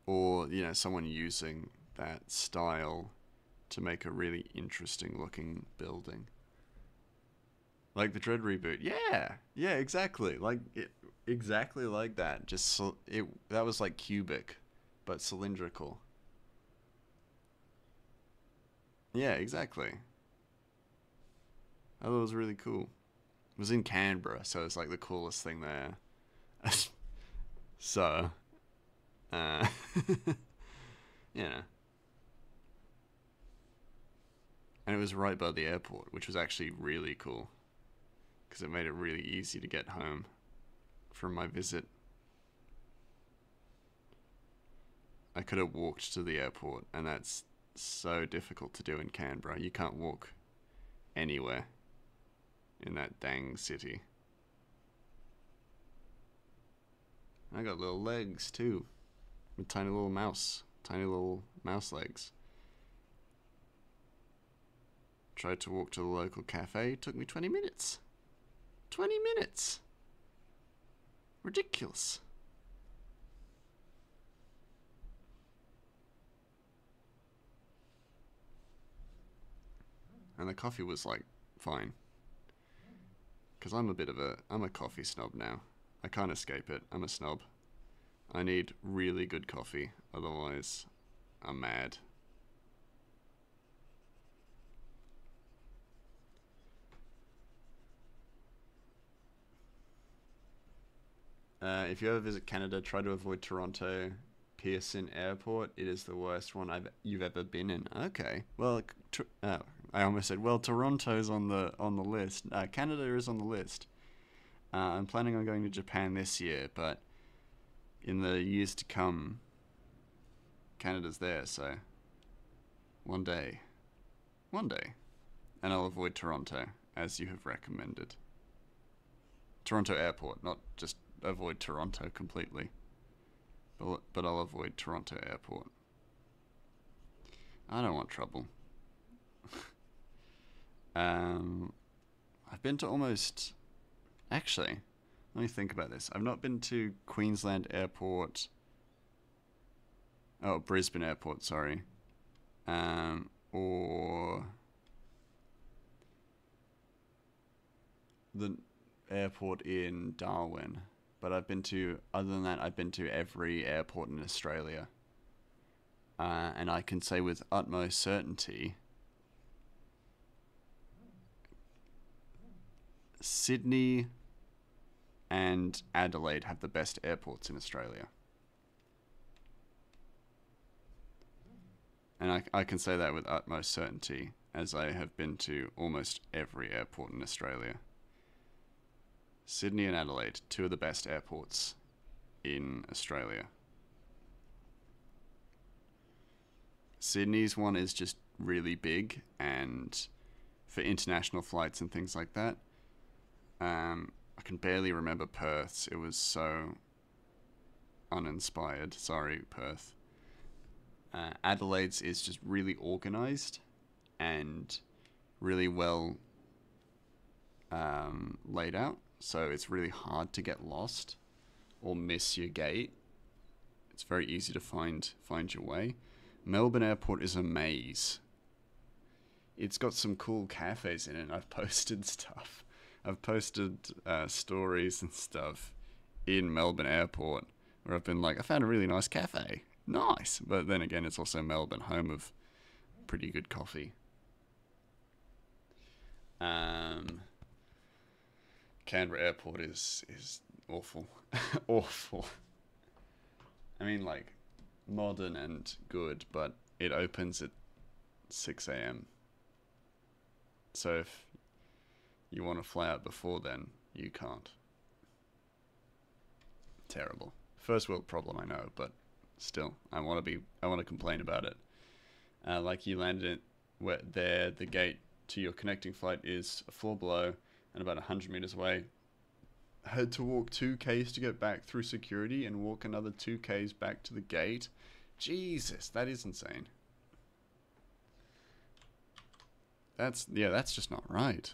Or, you know, someone using that style to make a really interesting looking building. Like the Dread reboot. Yeah, exactly. Exactly like that. That was like cubic, but cylindrical. Yeah, exactly. I thought it was really cool. It was in Canberra, so it's like the coolest thing there. So, uh, you know. And it was right by the airport, which was actually really cool, because it made it really easy to get home from my visit. I could have walked to the airport, and that's so difficult to do in Canberra. You can't walk anywhere in that dang city. I got little legs too, with tiny little mouse legs. Tried to walk to the local cafe. It took me 20 minutes. 20 minutes. Ridiculous. And the coffee was like fine, because I'm a coffee snob now. I can't escape it. I'm a snob. I need really good coffee, otherwise I'm mad. If you ever visit Canada, try to avoid Toronto Pearson Airport. It is the worst one you've ever been in. Okay. Well, I almost said, well, Toronto's on the list. Canada is on the list. I'm planning on going to Japan this year, but in the years to come, Canada's there, so one day. One day. And I'll avoid Toronto, as you have recommended. Toronto Airport, not just avoid Toronto completely. But I'll avoid Toronto Airport. I don't want trouble. I've been to almost... Actually, let me think about this. I've not been to Queensland Airport... Oh, Brisbane Airport, sorry. Or... the airport in Darwin. But I've been to... Other than that, I've been to every airport in Australia. And I can say with utmost certainty... Sydney and Adelaide have the best airports in Australia. And I can say that with utmost certainty, as I have been to almost every airport in Australia. Sydney and Adelaide, two of the best airports in Australia. Sydney's one is just really big, and for international flights and things like that. I can barely remember Perth's. It was so uninspired. Sorry, Perth. Adelaide's is just really organized and really well laid out. So it's really hard to get lost or miss your gate. It's very easy to find your way. Melbourne Airport is a maze. It's got some cool cafes in it. I've posted stuff. I've posted stories and stuff in Melbourne Airport where I've been like, I found a really nice cafe. Nice. But then again, it's also Melbourne, home of pretty good coffee. Canberra Airport is awful. Awful. I mean, like, modern and good, but it opens at 6 a.m. So if you want to fly out before then, you can't. Terrible. First world problem, I know, but still, I want to complain about it. Like you landed there, the gate to your connecting flight is a floor below and about 100 meters away. I had to walk 2Ks to get back through security and walk another 2Ks back to the gate. Jesus, that is insane. That's just not right.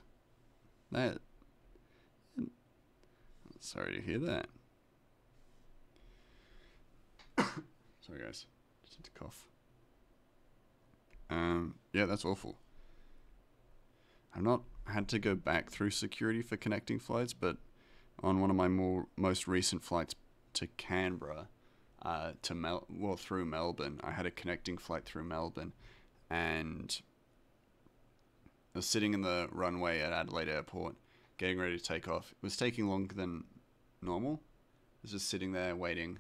Sorry to hear that. Sorry guys, just had to cough. Yeah, that's awful. I've not had to go back through security for connecting flights, but on one of my most recent flights to Canberra, through Melbourne, I had a connecting flight through Melbourne, and I was sitting in the runway at Adelaide Airport, getting ready to take off. It was taking longer than normal. I was just sitting there waiting.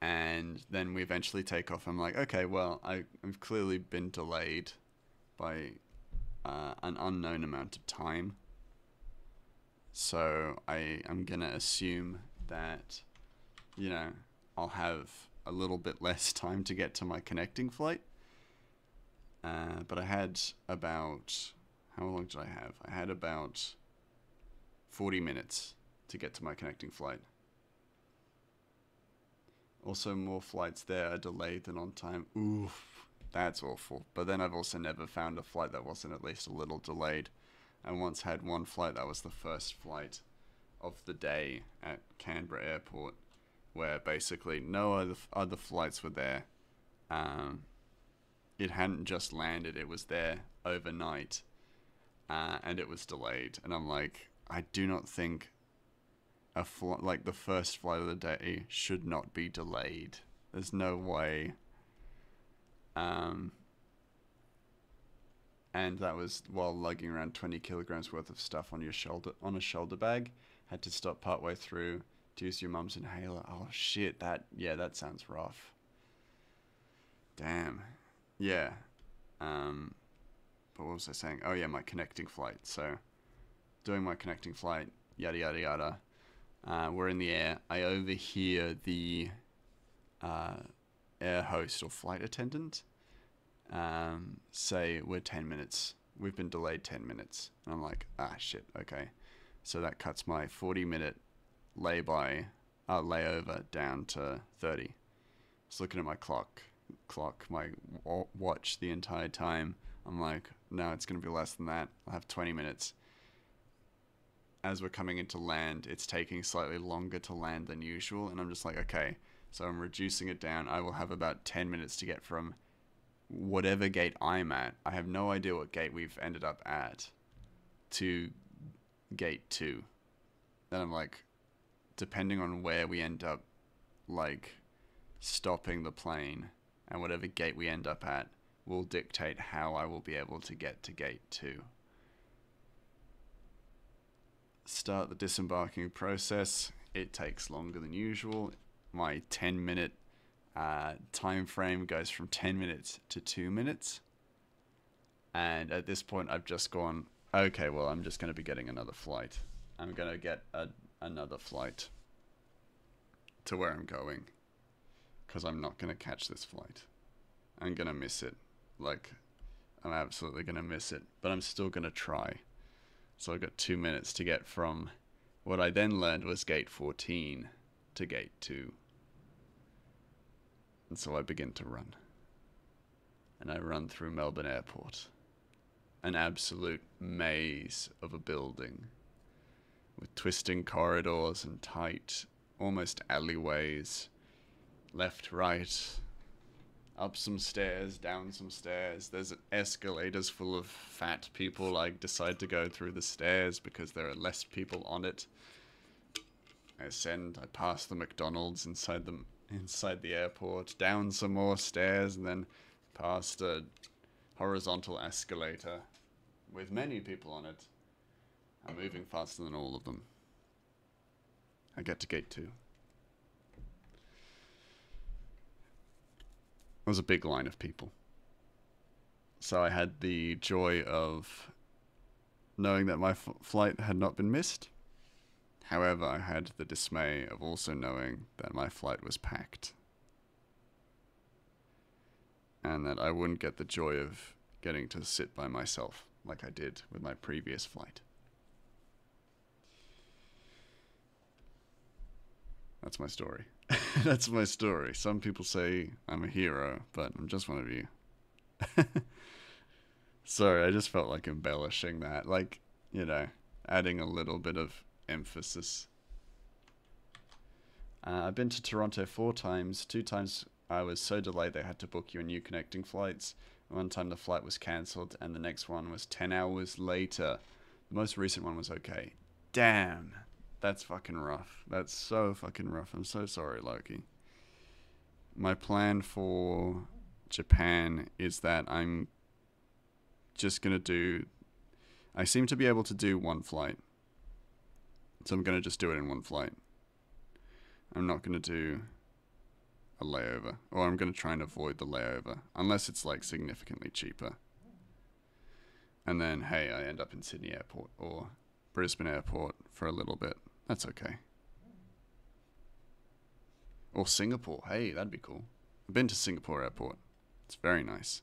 And then we eventually take off. I'm like, okay, well, I've clearly been delayed by an unknown amount of time. So I am going to assume that, I'll have a little bit less time to get to my connecting flight. But I had about... How long did I have? I had about 40 minutes to get to my connecting flight. Also, more flights there are delayed than on time. Oof, that's awful. But then I've also never found a flight that wasn't at least a little delayed. I once had one flight that was the first flight of the day at Canberra Airport, where basically no other flights were there. It hadn't just landed, it was there overnight, and it was delayed. And I'm like, I do not think the first flight of the day should not be delayed. There's no way. And that was while lugging around 20 kilograms worth of stuff on a shoulder bag. Had to stop partway through to use your mum's inhaler. Oh shit, that sounds rough. Damn. Yeah. But what was I saying? Oh yeah, my connecting flight. So doing my connecting flight, yada yada yada. We're in the air. I overhear the air host or flight attendant say we're 10 minutes. We've been delayed 10 minutes. And I'm like, ah, shit, okay. So that cuts my 40-minute layover down to 30. I was looking at my my watch the entire time. I'm like, no, it's going to be less than that. I'll have 20 minutes. As we're coming into land, it's taking slightly longer to land than usual. And I'm just like, okay, so I'm reducing it down. I will have about 10 minutes to get from whatever gate I'm at. I have no idea what gate we've ended up at to gate 2. Then I'm like, depending on where we end up, like, stopping the plane and whatever gate we end up at will dictate how I will be able to get to gate 2. Start the disembarking process. It takes longer than usual. My 10-minute time frame goes from 10 minutes to 2 minutes. And at this point, I've just gone, okay, well, I'm just going to be getting another flight. I'm going to get another flight to where I'm going. Because I'm not going to catch this flight. I'm going to miss it. Like, I'm absolutely going to miss it. But I'm still going to try. So I've got 2 minutes to get from what I then learned was gate 14 to gate 2. And so I begin to run. And I run through Melbourne Airport. An absolute maze of a building. With twisting corridors and tight, almost alleyways. Left, right. Up some stairs, down some stairs. There's escalators full of fat people. I decide to go through the stairs because there are less people on it. I ascend, I pass the McDonald's inside the airport, down some more stairs, and then past a horizontal escalator with many people on it. I'm moving faster than all of them. I get to gate 2. It was a big line of people. So I had the joy of knowing that my flight had not been missed. However, I had the dismay of also knowing that my flight was packed. And that I wouldn't get the joy of getting to sit by myself like I did with my previous flight. That's my story. That's my story. Some people say I'm a hero, but I'm just one of you. Sorry, I just felt like embellishing that. Like, you know, adding a little bit of emphasis. I've been to Toronto 4 times. 2 times I was so delayed they had to book you a new connecting flights. One time the flight was cancelled and the next one was 10 hours later. The most recent one was okay. Damn. That's fucking rough. That's so fucking rough. I'm so sorry, Loki. My plan for Japan is that I'm just going to do... I seem to be able to do 1 flight. So I'm going to just do it in 1 flight. I'm not going to do a layover. Or I'm going to try and avoid the layover. Unless it's like significantly cheaper. And then, hey, I end up in Sydney Airport or Brisbane Airport for a little bit. That's okay. Or Singapore. Hey, that'd be cool. I've been to Singapore Airport. It's very nice.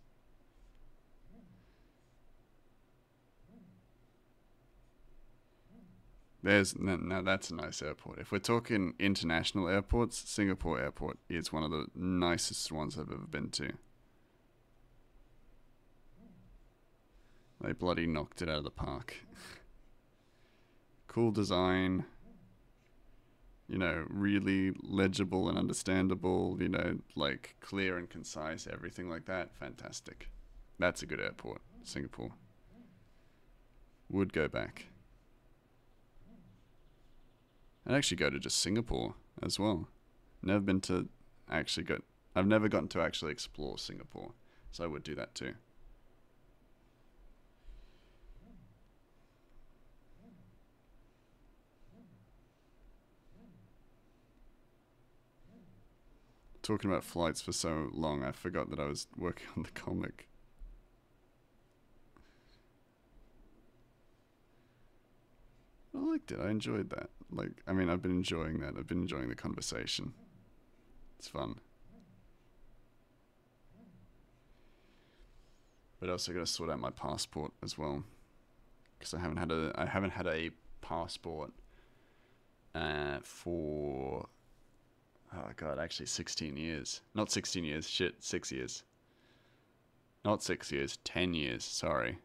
Now that's a nice airport. If we're talking international airports, Singapore Airport is one of the nicest ones I've ever been to. They bloody knocked it out of the park. Cool design. You know, really legible and understandable, you know, like clear and concise, everything like that. Fantastic. That's a good airport, Singapore. Would go back. I'd actually go to just Singapore as well. Never been to I've never gotten to actually explore Singapore, so I would do that too. Talking about flights for so long, I forgot that I was working on the comic. liked it. I enjoyed that. Like, I mean, I've been enjoying that. I've been enjoying the conversation. It's fun. But I also got to sort out my passport as well, because I haven't had a passport for, oh god, actually 16 years. Not 16 years. Shit, 6 years. Not 6 years. 10 years. Sorry.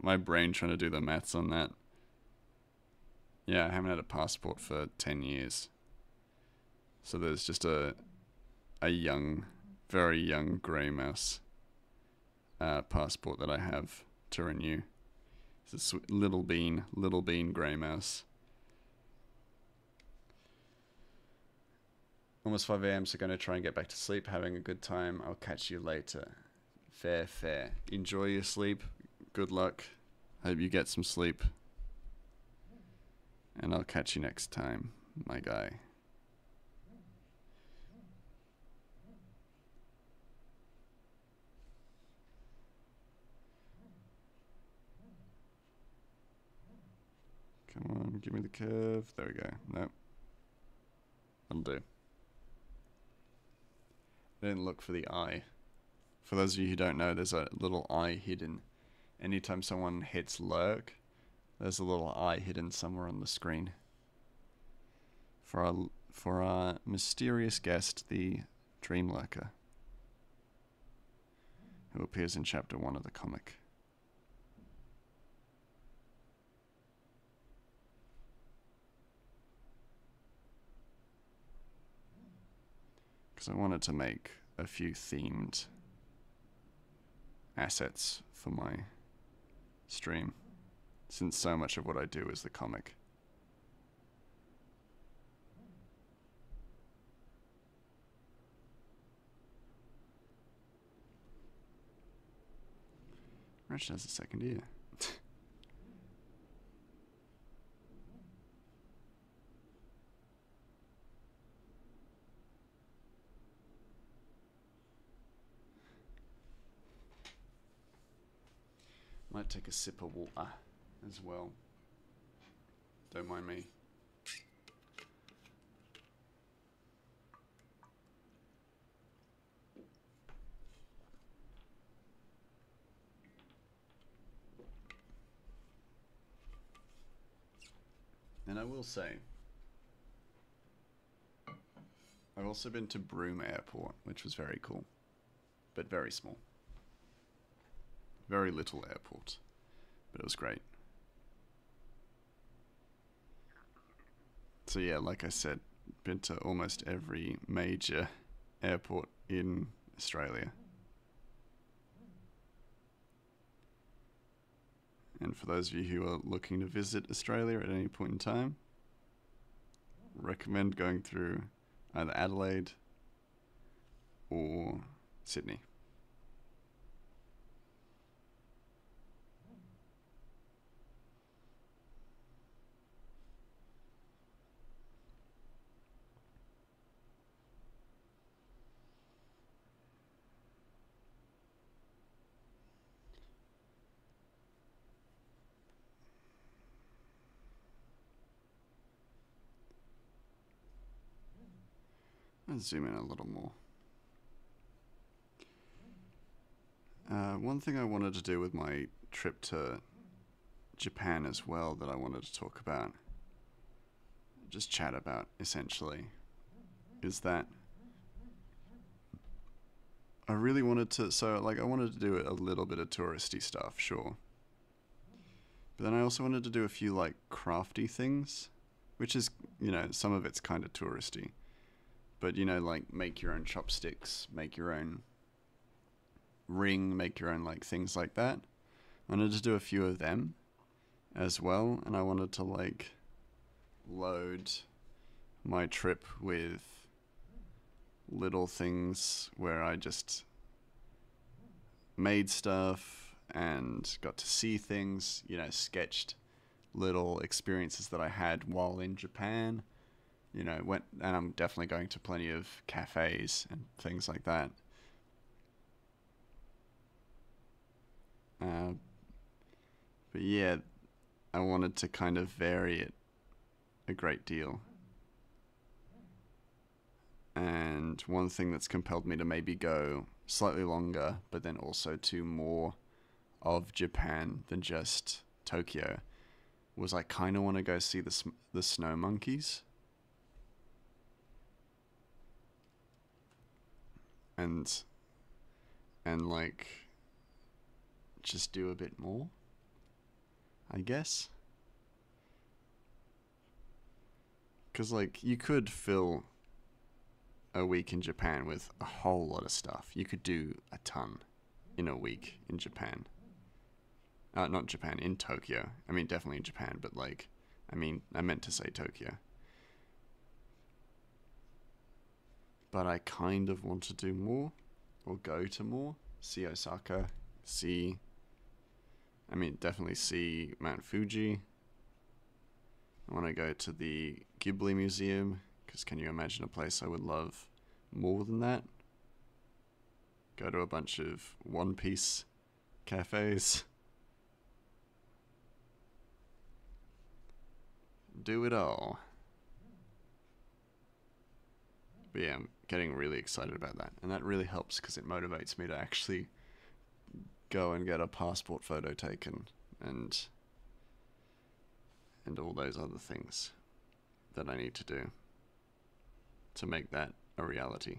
My brain trying to do the maths on that. Yeah, I haven't had a passport for 10 years. So there's just a young, very young grey mouse passport that I have to renew. It's a little bean grey mouse. Almost 5 a.m. so going to try and get back to sleep, having a good time. I'll catch you later. Fair. Enjoy your sleep. Good luck. Hope you get some sleep. And I'll catch you next time, my guy. Come on, give me the curve. There we go. Nope. That'll do. I didn't look for the eye. For those of you who don't know, there's a little eye hidden. Anytime someone hits lurk, there's a little eye hidden somewhere on the screen. For our mysterious guest, the Dream Lurker, who appears in chapter 1 of the comic. Because I wanted to make a few themed assets for my stream, since so much of what I do is the comic. Ratchet has a second ear. Might take a sip of water as well. Don't mind me. And I will say, I've also been to Broome Airport, which was very cool, but very small. Very little airport, but it was great. So yeah, like I said, been to almost every major airport in Australia. And for those of you who are looking to visit Australia at any point in time, recommend going through either Adelaide or Sydney. Let's zoom in a little more. One thing I wanted to do with my trip to Japan as well that I wanted to talk about, just chat about essentially, is that I really wanted to, I wanted to do a little bit of touristy stuff, sure. But then I also wanted to do a few like crafty things, which is, you know, some of it's kind of touristy. But, you know, like make your own chopsticks, make your own ring, make your own like things like that. I wanted to do a few of them as well, and I wanted to like load my trip with little things where I just made stuff and got to see things, you know, sketched little experiences that I had while in Japan. You know, and I'm definitely going to plenty of cafes and things like that. But yeah, I wanted to kind of vary it a great deal. And one thing that's compelled me to maybe go slightly longer, but then also to more of Japan than just Tokyo, was I kind of want to go see the snow monkeys. And like just do a bit more, I guess. Because like you could fill a week in Japan with a whole lot of stuff. You could do a ton in a week in Japan. Not Japan, in Tokyo. I mean, definitely in Japan, but like, I meant to say Tokyo. But I kind of want to do more, or go to more. See Osaka, definitely see Mount Fuji. I want to go to the Ghibli Museum, because can you imagine a place I would love more than that? Go to a bunch of One Piece cafes. Do it all. But yeah, I'm getting really excited about that. And that really helps because it motivates me to actually go and get a passport photo taken and all those other things that I need to do to make that a reality.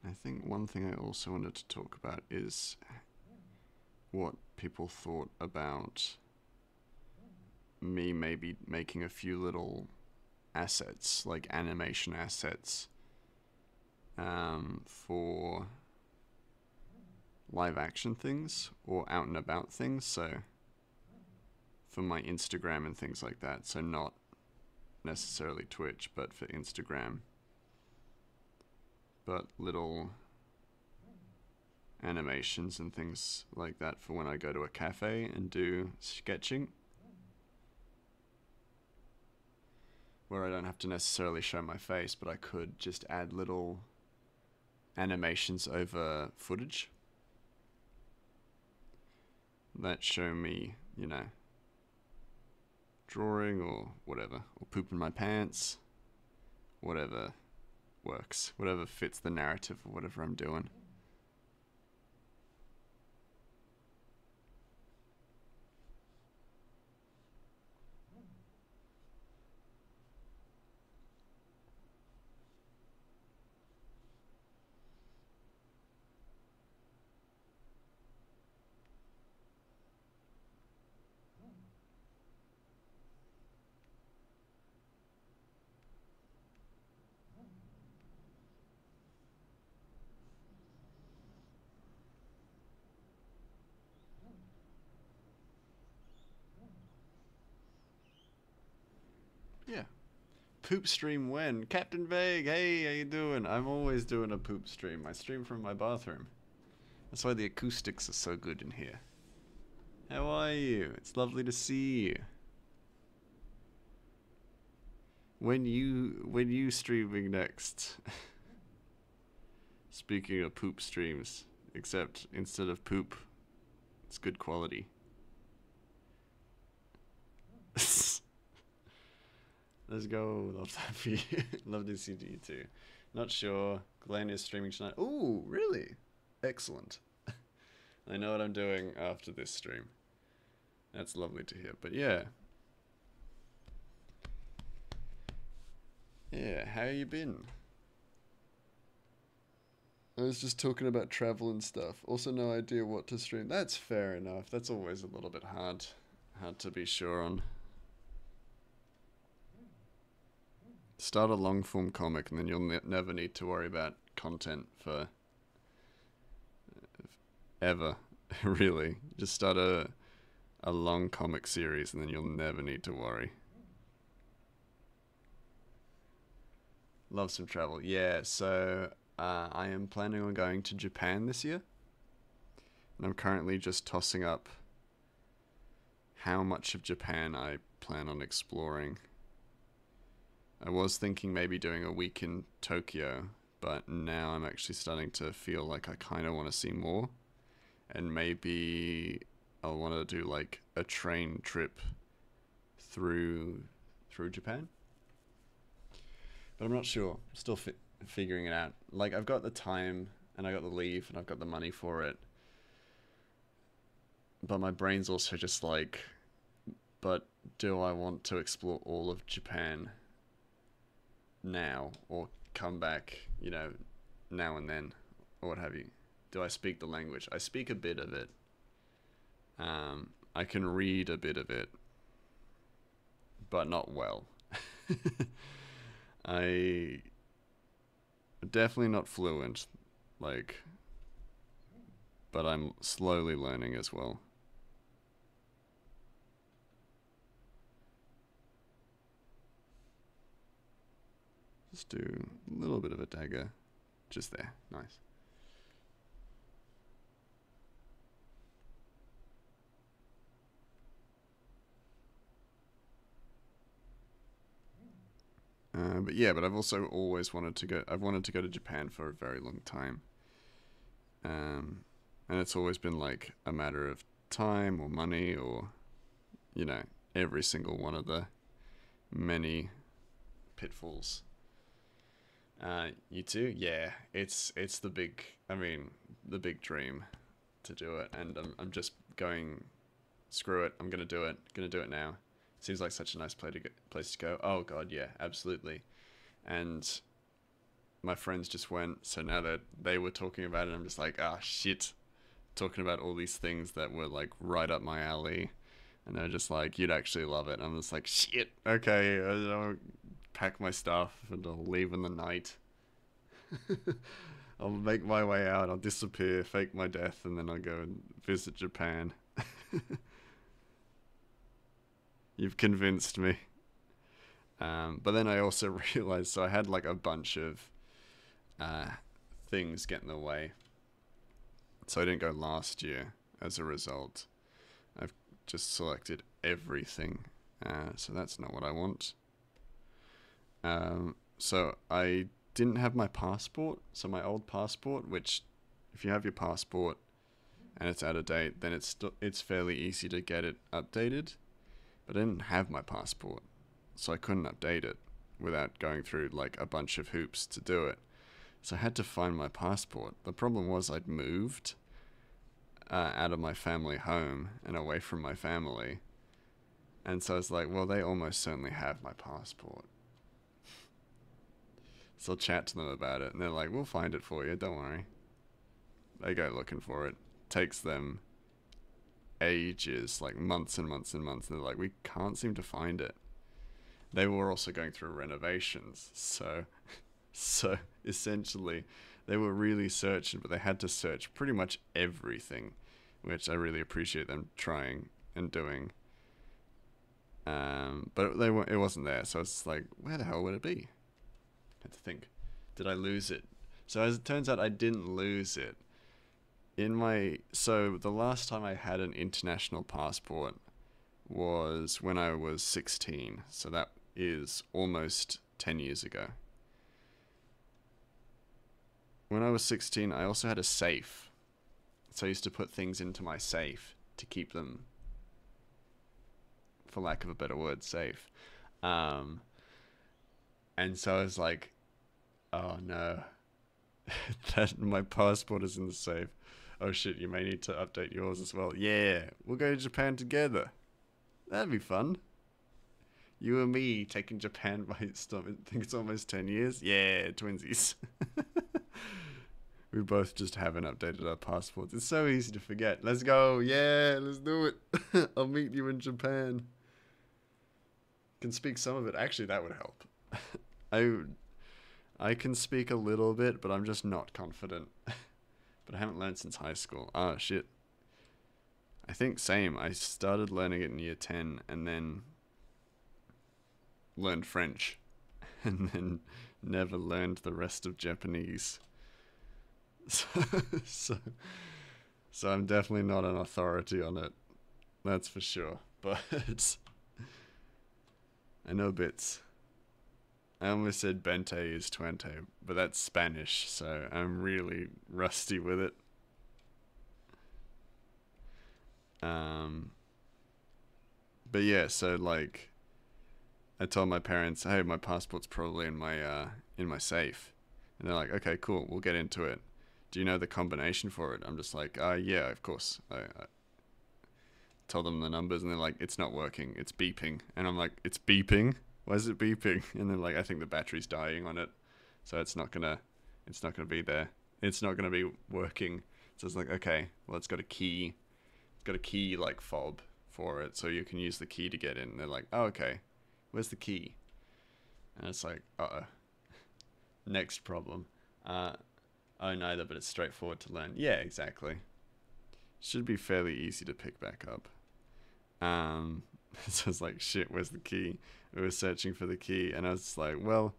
I think one thing I also wanted to talk about is what people thought about me maybe making a few little assets, like animation assets, for live action things or out and about things. So for my Instagram and things like that. So not necessarily Twitch, but for Instagram. But little animations and things like that for when I go to a cafe and do sketching, where I don't have to necessarily show my face, but I could just add little animations over footage that show me, drawing or whatever, or pooping my pants, whatever works, whatever fits the narrative of whatever I'm doing. Yeah. Poop stream when? Captain Vague, hey, how you doing? I'm always doing a poop stream. I stream from my bathroom. That's why the acoustics are so good in here. How are you? It's lovely to see you. When you streaming next? Speaking of poop streams, except instead of poop, it's good quality. Let's go. Love that for you. Love to see you too. Not sure. Glenn is streaming tonight. Ooh, really? Excellent. I know what I'm doing after this stream. That's lovely to hear. But yeah. Yeah, how you been? I was just talking about travel and stuff. Also no idea what to stream. That's fair enough. That's always a little bit hard to be sure on. Start a long form comic and then you'll never need to worry about content for ever. Really. Just start a long comic series and then you'll never need to worry. Love some travel. Yeah, so I am planning on going to Japan this year. And I'm currently just tossing up how much of Japan I plan on exploring. I was thinking maybe doing a week in Tokyo, but now I'm actually starting to feel like I kind of want to see more. And maybe I'll want to do like a train trip through Japan. But I'm not sure. Still figuring it out. Like, I've got the time and I got the leave and I've got the money for it. But my brain's also just like, but do I want to explore all of Japan now, or come back, now and then, or what have you? Do I speak the language? I speak a bit of it. I can read a bit of it, but not well. I definitely not fluent, like, but I'm slowly learning as well. Just do a little bit of a dagger, just there. Nice. But I've also always wanted to go. I've wanted to go to Japan for a very long time. And it's always been like a matter of time or money or, you know, every single one of the many pitfalls. You too? Yeah, it's the big. I mean, the big dream to do it, and I'm just going. Screw it! I'm gonna do it. Gonna do it now. Seems like such a nice place to go. Oh god, yeah, absolutely. And my friends just went, so now that they were talking about it, I'm just like, ah, shit. Talking about all these things that were like right up my alley, and they're just like, you'd actually love it. I'm just like, shit. Okay, I'll pack my stuff and I'll leave in the night. I'll make my way out. I'll disappear, fake my death, and then I'll go and visit Japan. You've convinced me. But then I also realized, so I had like a bunch of things get in the way. So I didn't go last year as a result. I've just selected everything. So that's not what I want. So I didn't have my passport. So my old passport, which if you have your passport and it's out of date, then it's fairly easy to get it updated. But I didn't have my passport, so I couldn't update it without going through like a bunch of hoops to do it. So I had to find my passport. The problem was I'd moved out of my family home and away from my family. And so I was like, well, they almost certainly have my passport. So I'll chat to them about it, and they're like, we'll find it for you, don't worry. They go looking for it. Takes them ages, like months and months and months, and they're like, we can't seem to find it. They were also going through renovations, so essentially they were really searching, but they had to search pretty much everything, which I really appreciate them trying and doing. But it wasn't there, so it's like, where the hell would it be? I had to think, did I lose it? So as it turns out, I didn't lose it. So the last time I had an international passport was when I was 16. So that is almost 10 years ago. When I was 16, I also had a safe. So I used to put things into my safe to keep them, for lack of a better word, safe. And so I was like, oh no, that my passport is in the safe. Oh shit, you may need to update yours as well. Yeah, we'll go to Japan together. That'd be fun. You and me taking Japan by storm. I think it's almost 10 years. Yeah, twinsies. We both just haven't updated our passports. It's so easy to forget. Let's go. Yeah, let's do it. I'll meet you in Japan. Can speak some of it. Actually, that would help. I can speak a little bit, but I'm just not confident. But I haven't learned since high school. Oh, shit. I think same. I started learning it in year 10 and then learned French. And then never learned the rest of Japanese. So I'm definitely not an authority on it. That's for sure. but I know bits. I almost said Bente is Twente, but that's Spanish, so I'm really rusty with it. But yeah, so like, I told my parents, hey, my passport's probably in my safe, and they're like, okay, cool, we'll get into it. Do you know the combination for it? I'm just like, yeah, of course. I tell them the numbers, and they're like, it's not working, it's beeping, and I'm like, it's beeping? Why is it beeping? And then like, I think the battery's dying on it, so it's not gonna be there. It's not gonna be working. So it's like, okay, well, it's got a key. It's got a key like fob for it, so you can use the key to get in. And they're like, oh, okay, where's the key? And it's like, next problem. Oh, neither, but it's straightforward to learn. Yeah, exactly. Should be fairly easy to pick back up. So it's like, shit, where's the key? We were searching for the key, and I was like, well,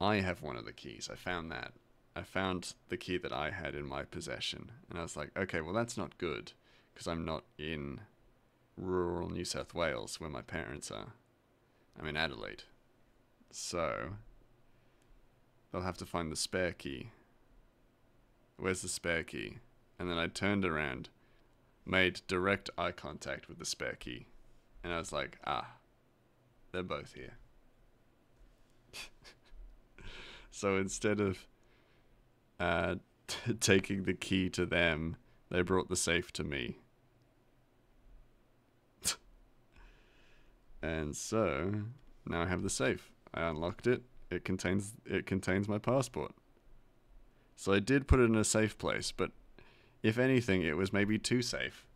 I have one of the keys. I found that. I found the key that I had in my possession. And I was like, okay, well, that's not good, because I'm not in rural New South Wales, where my parents are. I'm in Adelaide. So they'll have to find the spare key. Where's the spare key? And then I turned around, made direct eye contact with the spare key, and I was like, they're both here. So instead of taking the key to them, they brought the safe to me. And so now I have the safe. I unlocked it. It contains my passport. So I did put it in a safe place, but if anything, it was maybe too safe.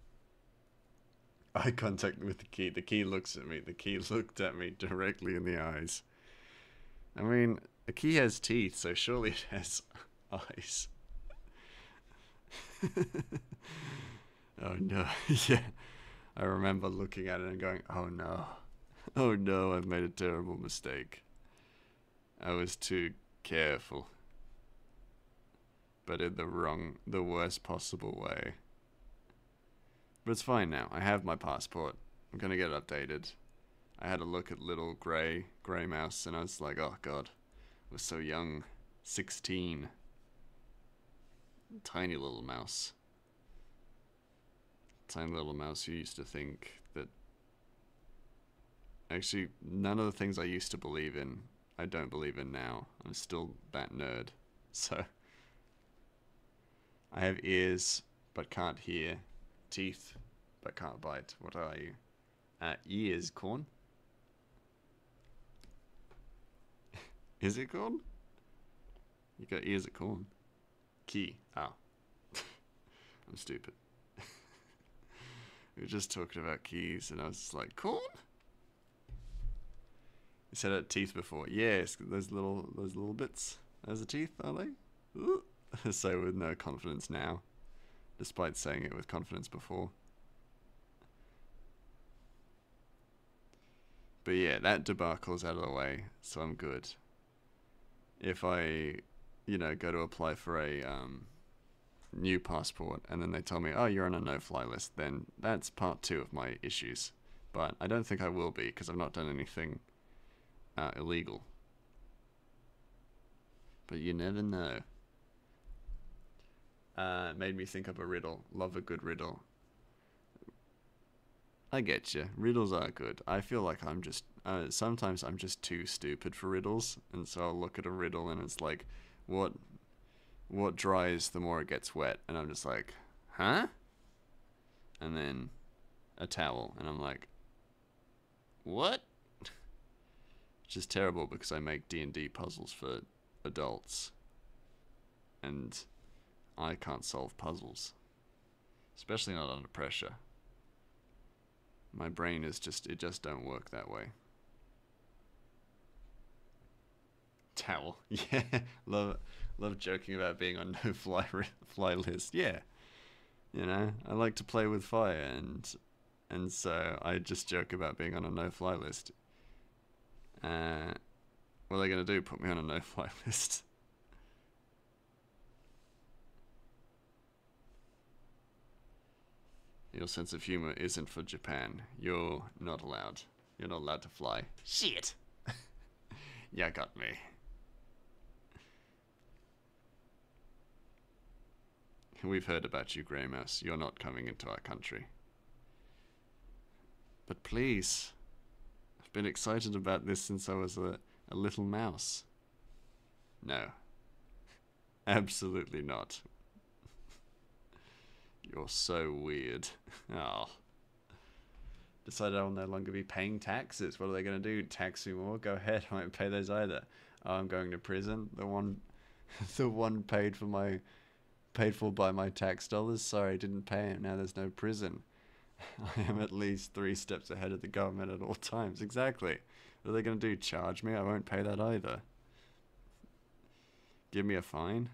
Eye contact with the key. The key looks at me. The key looked at me directly in the eyes. I mean, a key has teeth, so surely it has eyes. Oh no. Yeah. I remember looking at it and going, oh no. Oh no, I've made a terrible mistake. I was too careful. But in the worst possible way. But it's fine now. I have my passport. I'm gonna get it updated. I had a look at little grey mouse, and I was like, oh god, I was so young. 16. Tiny little mouse. Tiny little mouse who used to think that... Actually, none of the things I used to believe in, I don't believe in now. I'm still that nerd. So... I have ears, but can't hear. Teeth, but can't bite. What are you? Ears, corn? Is it corn? You got ears of corn. Key. Oh. I'm stupid. We were just talking about keys, and I was just like, corn? You said it teeth before. Yes, those little bits. Those are teeth, are they? Ooh. So with no confidence now, despite saying it with confidence before. But yeah, that debacle's out of the way, so I'm good. If I, go to apply for a new passport, and then they tell me, oh, you're on a no-fly list, then that's part 2 of my issues. But I don't think I will be, because I've not done anything illegal. But you never know. Made me think of a riddle. Love a good riddle. I get you. Riddles are good. I feel like I'm just... sometimes I'm just too stupid for riddles, and so I'll look at a riddle and it's like, what dries the more it gets wet? And I'm just like, huh? And then a towel, and I'm like, what? Which is terrible because I make D&D puzzles for adults. And... I can't solve puzzles. Especially not under pressure. My brain is it just don't work that way. Towel. Yeah. Love joking about being on no fly list. Yeah. I like to play with fire, and so I just joke about being on a no fly list. What are they gonna do? Put me on a no fly list? Your sense of humor isn't for Japan. You're not allowed. You're not allowed to fly. Shit! Yeah, got me. We've heard about you, Grey Mouse. You're not coming into our country. But please, I've been excited about this since I was a little mouse. No. Absolutely not. You're so weird. Oh. Decided I'll no longer be paying taxes. What are they going to do? Tax me more? Go ahead. I won't pay those either. Oh, I'm going to prison. The one paid for by my tax dollars. Sorry, I didn't pay it. Now there's no prison. I am at least 3 steps ahead of the government at all times. Exactly. What are they going to do? Charge me? I won't pay that either. Give me a fine?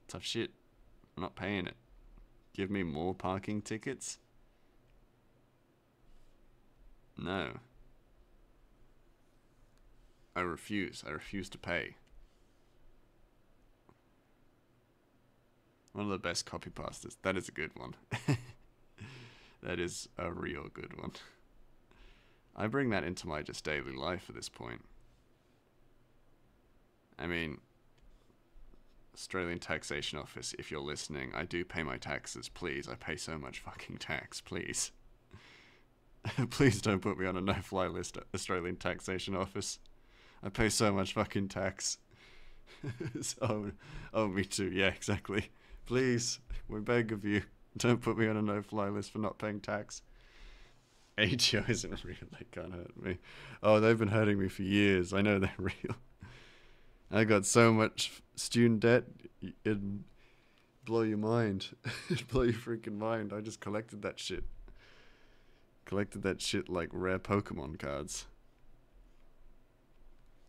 Tough shit. I'm not paying it. Give me more parking tickets? No. I refuse. I refuse to pay. One of the best copy pastas. That is a good one. That is a real good one. I bring that into my just daily life at this point. I mean, Australian Taxation Office, if you're listening, I do pay my taxes, please. I pay so much fucking tax, please. Please don't put me on a no-fly list at Australian Taxation Office. I pay so much fucking tax. Oh, me too. Yeah, exactly. Please, we beg of you, don't put me on a no-fly list for not paying tax. ATO isn't real. They can't hurt me. Oh, they've been hurting me for years. I know they're real. I got so much student debt, it'd blow your mind. It'd blow your freaking mind. I just collected that shit. Collected that shit like rare Pokemon cards.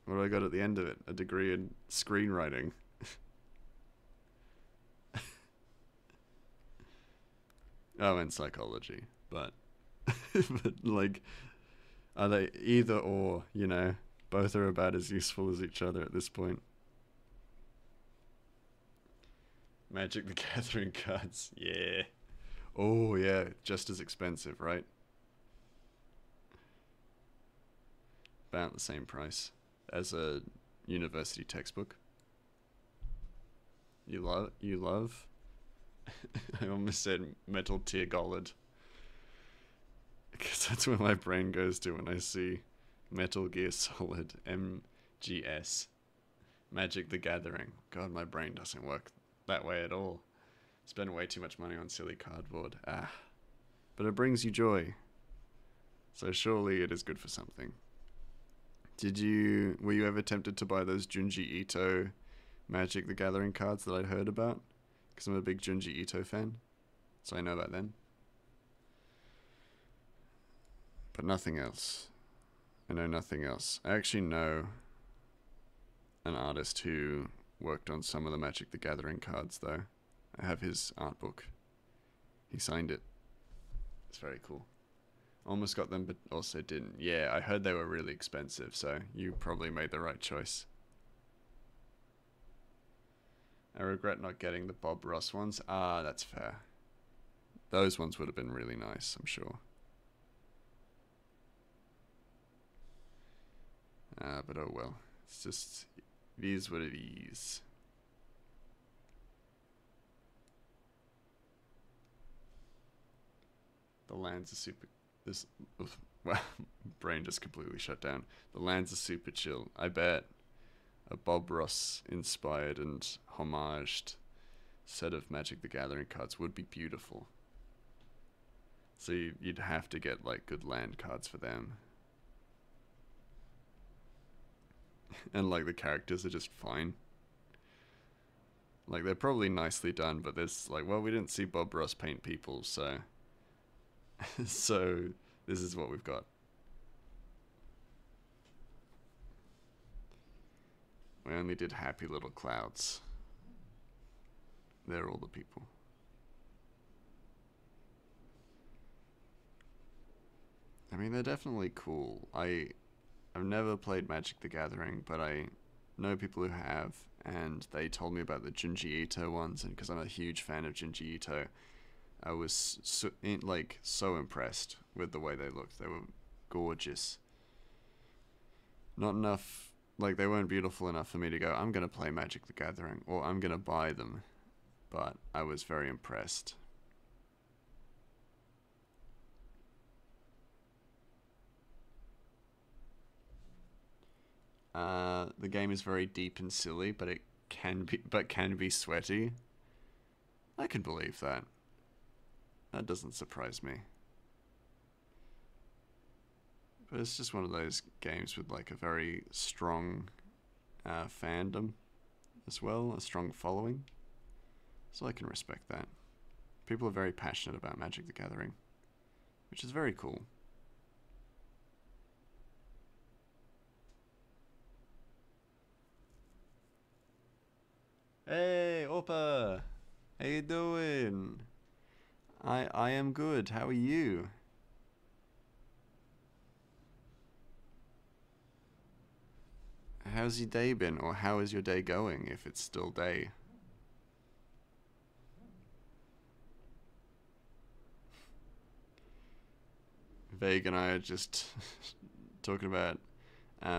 What do I got at the end of it? A degree in screenwriting. Oh, and psychology. But, but like, are they either or, you know? Both are about as useful as each other at this point. Magic the Gathering cards. Yeah. Oh, yeah. Just as expensive, right? About the same price as a university textbook. You love? I almost said Metal Gear Solid. Because that's where my brain goes to when I see Metal Gear Solid, MGS, Magic the Gathering. God, my brain doesn't work that way at all. Spend way too much money on silly cardboard. But it brings you joy. So surely it is good for something. Were you ever tempted to buy those Junji Ito Magic the Gathering cards that I'd heard about? Because I'm a big Junji Ito fan. So I know about them. But nothing else. I know nothing else. I actually know an artist who worked on some of the Magic the Gathering cards, though. I have his art book. He signed it. It's very cool. Almost got them, but also didn't. Yeah, I heard they were really expensive, so you probably made the right choice. I regret not getting the Bob Ross ones. Ah, that's fair. Those ones would have been really nice, I'm sure. But oh well. It's just, it is what it is. The lands are super... Well, brain just completely shut down. The lands are super chill. I bet a Bob Ross inspired and homaged set of Magic the Gathering cards would be beautiful. So you'd have to get like good land cards for them. And like the characters are just fine. Like they're probably nicely done, but there's like, well, we didn't see Bob Ross paint people, so so this is what we've got. We only did happy little clouds. They're all the people. I mean, they're definitely cool. I've never played Magic the Gathering, but I know people who have, and they told me about the Junji Ito ones, and because I'm a huge fan of Junji Ito, I was so impressed with the way they looked. They were gorgeous. Not enough, like they weren't beautiful enough for me to go, I'm gonna play Magic the Gathering, or I'm gonna buy them. But I was very impressed. The game is very deep and silly, but it can be sweaty. I can believe that. That doesn't surprise me. But it's just one of those games with like a very strong fandom as well, a strong following. So I can respect that. People are very passionate about Magic the Gathering, which is very cool. Hey, Opa! How you doing? I am good. How are you? How's your day been, or how is your day going, if it's still day? Vague and I are just talking about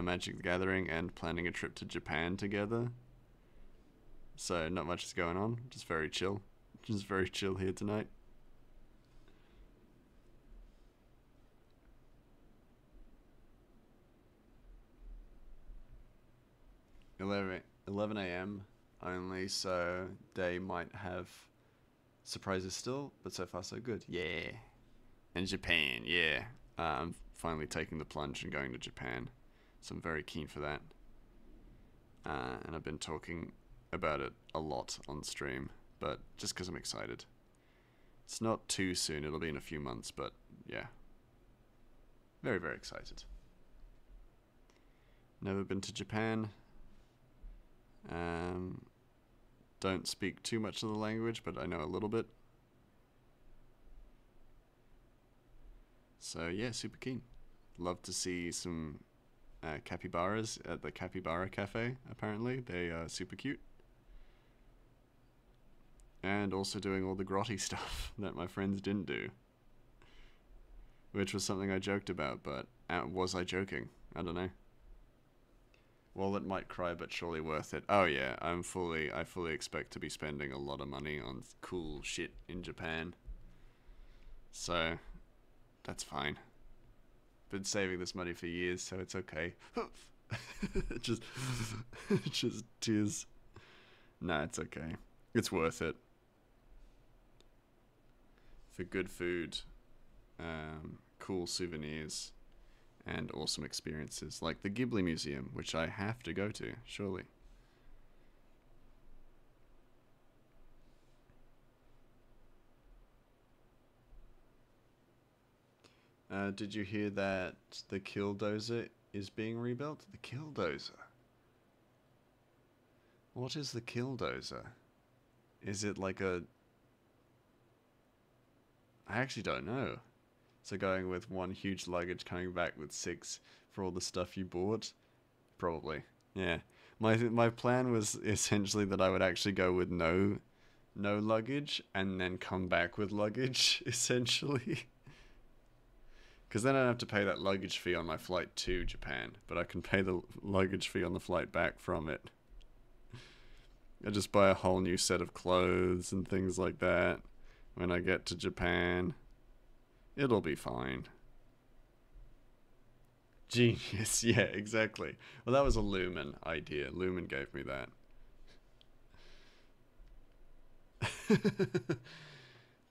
Magic the Gathering and planning a trip to Japan together. So not much is going on. Just very chill. Just very chill here tonight. 11 a.m. only, so they might have surprises still, but so far so good. Yeah. And Japan, yeah. I'm finally taking the plunge and going to Japan, so I'm very keen for that. And I've been talking about it a lot on stream, but just because I'm excited. It's not too soon, it'll be in a few months, but yeah. Very, very excited. Never been to Japan. Don't speak too much of the language, but I know a little bit. So yeah, super keen. Love to see some capybaras at the Capybara Cafe, apparently. They are super cute. And also doing all the grotty stuff that my friends didn't do. Which was something I joked about, but was I joking? I don't know. Wallet might cry, but surely worth it. Oh yeah, I fully expect to be spending a lot of money on cool shit in Japan. So, that's fine. Been saving this money for years, so it's okay. just tears. Nah, it's okay. It's worth it. For good food, cool souvenirs, and awesome experiences, like the Ghibli Museum, which I have to go to, surely. Did you hear that the Killdozer is being rebuilt? The Killdozer? What is the Killdozer? Is it like a... I actually don't know. So going with one huge luggage, coming back with 6 for all the stuff you bought? Probably. Yeah. My plan was essentially that I would actually go with no luggage and then come back with luggage, essentially. Because then I don't have to pay that luggage fee on my flight to Japan, but I can pay the luggage fee on the flight back from it. I just buy a whole new set of clothes and things like that when I get to Japan. It'll be fine. Genius, yeah, exactly. Well, that was a Lumen idea. Lumen gave me that.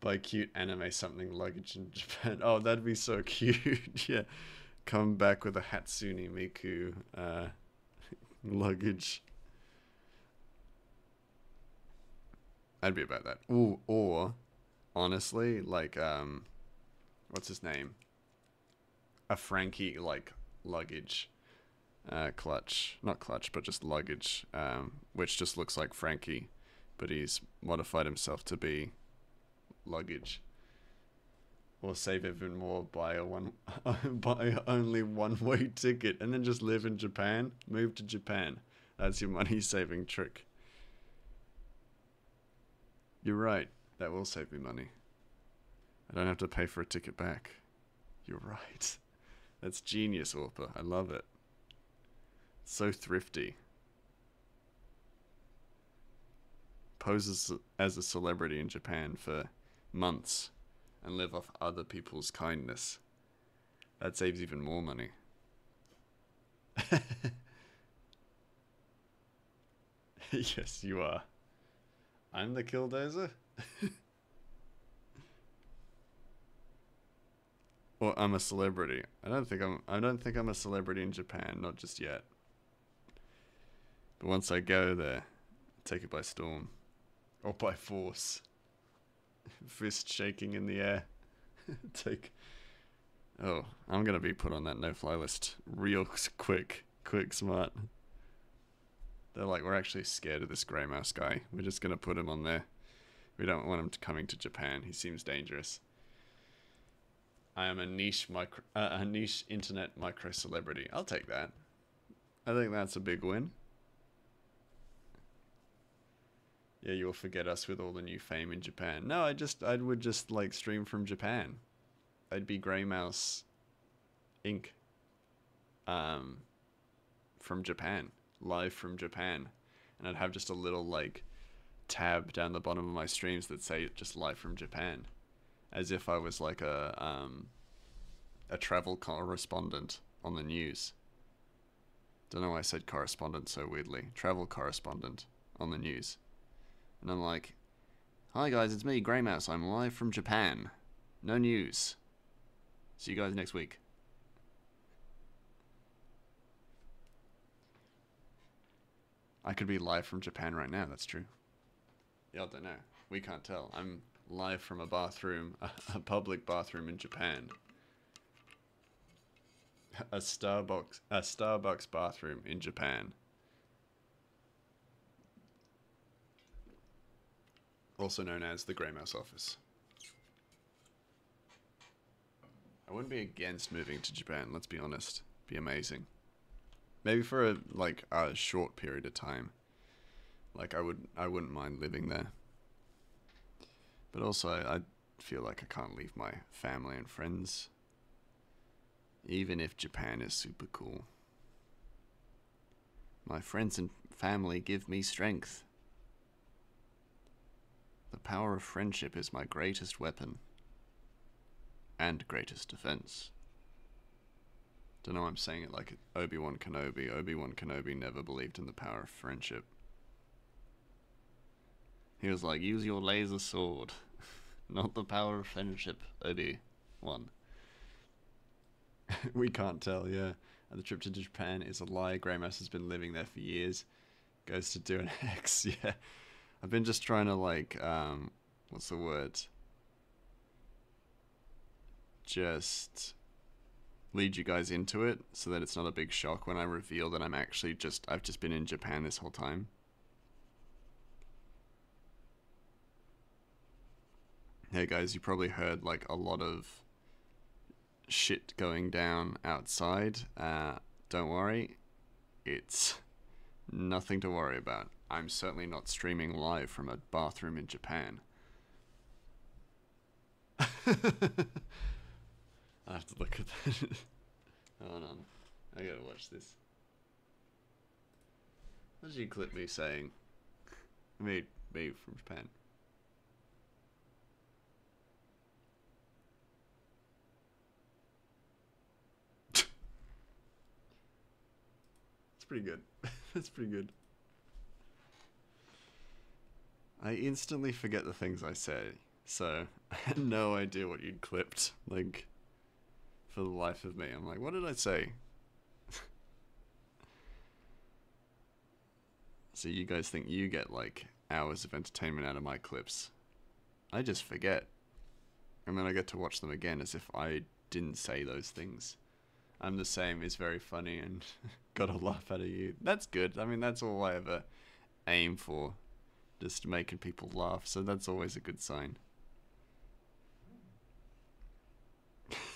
Buy cute anime something luggage in Japan. Oh, that'd be so cute. Yeah. Come back with a Hatsune Miku luggage. I'd be about that. Ooh, or honestly, like what's his name? A Frankie like luggage. Clutch. Not clutch, but just luggage. Which just looks like Frankie, but he's modified himself to be luggage. Or save even more, buy only one-way ticket and then just live in Japan. Move to Japan. That's your money-saving trick. You're right. That will save me money. I don't have to pay for a ticket back. You're right. That's genius, Orpa. I love it. So thrifty. Poses as a celebrity in Japan for months and live off other people's kindness. That saves even more money. Yes, you are. I'm the killdozer? Or I'm a celebrity. I don't think I'm a celebrity in Japan, not just yet. But once I go there, I'll take it by storm. Or by force. Fist shaking in the air. Oh, I'm gonna be put on that no-fly list real quick, smart. They're like, we're actually scared of this grey mouse guy. We're just gonna put him on there. We don't want him coming to Japan. He seems dangerous. I am a niche internet micro celebrity. I'll take that. I think that's a big win. Yeah, you'll forget us with all the new fame in Japan. No, I would just like stream from Japan. I'd be Grey Mouse Inc. From Japan, live from Japan, and I'd have just a little like tab down the bottom of my streams that say just live from Japan, as if I was like a travel correspondent on the news. Don't know why I said correspondent so weirdly. Travel correspondent on the news. And I'm like, hi guys, it's me, Grey Mouse. I'm live from Japan. No news. See you guys next week. I could be live from Japan right now, that's true. Yeah, I don't know. We can't tell. I'm live from a bathroom, a public bathroom in Japan. A Starbucks bathroom in Japan. Also known as the Grey Mouse office. I wouldn't be against moving to Japan, let's be honest. Be amazing. Maybe for a short period of time. Like I wouldn't mind living there. But also I feel like I can't leave my family and friends. Even if Japan is super cool. My friends and family give me strength. The power of friendship is my greatest weapon. And greatest defense. Don't know why I'm saying it like Obi-Wan Kenobi. Obi-Wan Kenobi never believed in the power of friendship. He was like, use your laser sword. Not the power of friendship, Obi-Wan. We can't tell, yeah. And the trip to Japan is a lie. Grey Mouse has been living there for years. Goes to do an X, yeah. I've been just trying to what's the word? Just lead you guys into it so that it's not a big shock when I reveal that I've just been in Japan this whole time. Hey guys, you probably heard like a lot of shit going down outside. Don't worry, it's nothing to worry about. I'm certainly not streaming live from a bathroom in Japan. I have to look at that. Hold on, I gotta watch this. What did you clip me saying? Me from Japan. It's pretty good. That's pretty good. I instantly forget the things I say, so I had no idea what you'd clipped, like, for the life of me. I'm like, what did I say? So you guys think you get, like, hours of entertainment out of my clips. I just forget. And then I get to watch them again as if I didn't say those things. I'm the same, is very funny, and got a laugh out of you. That's good. I mean, that's all I ever aim for. Just making people laugh, so that's always a good sign.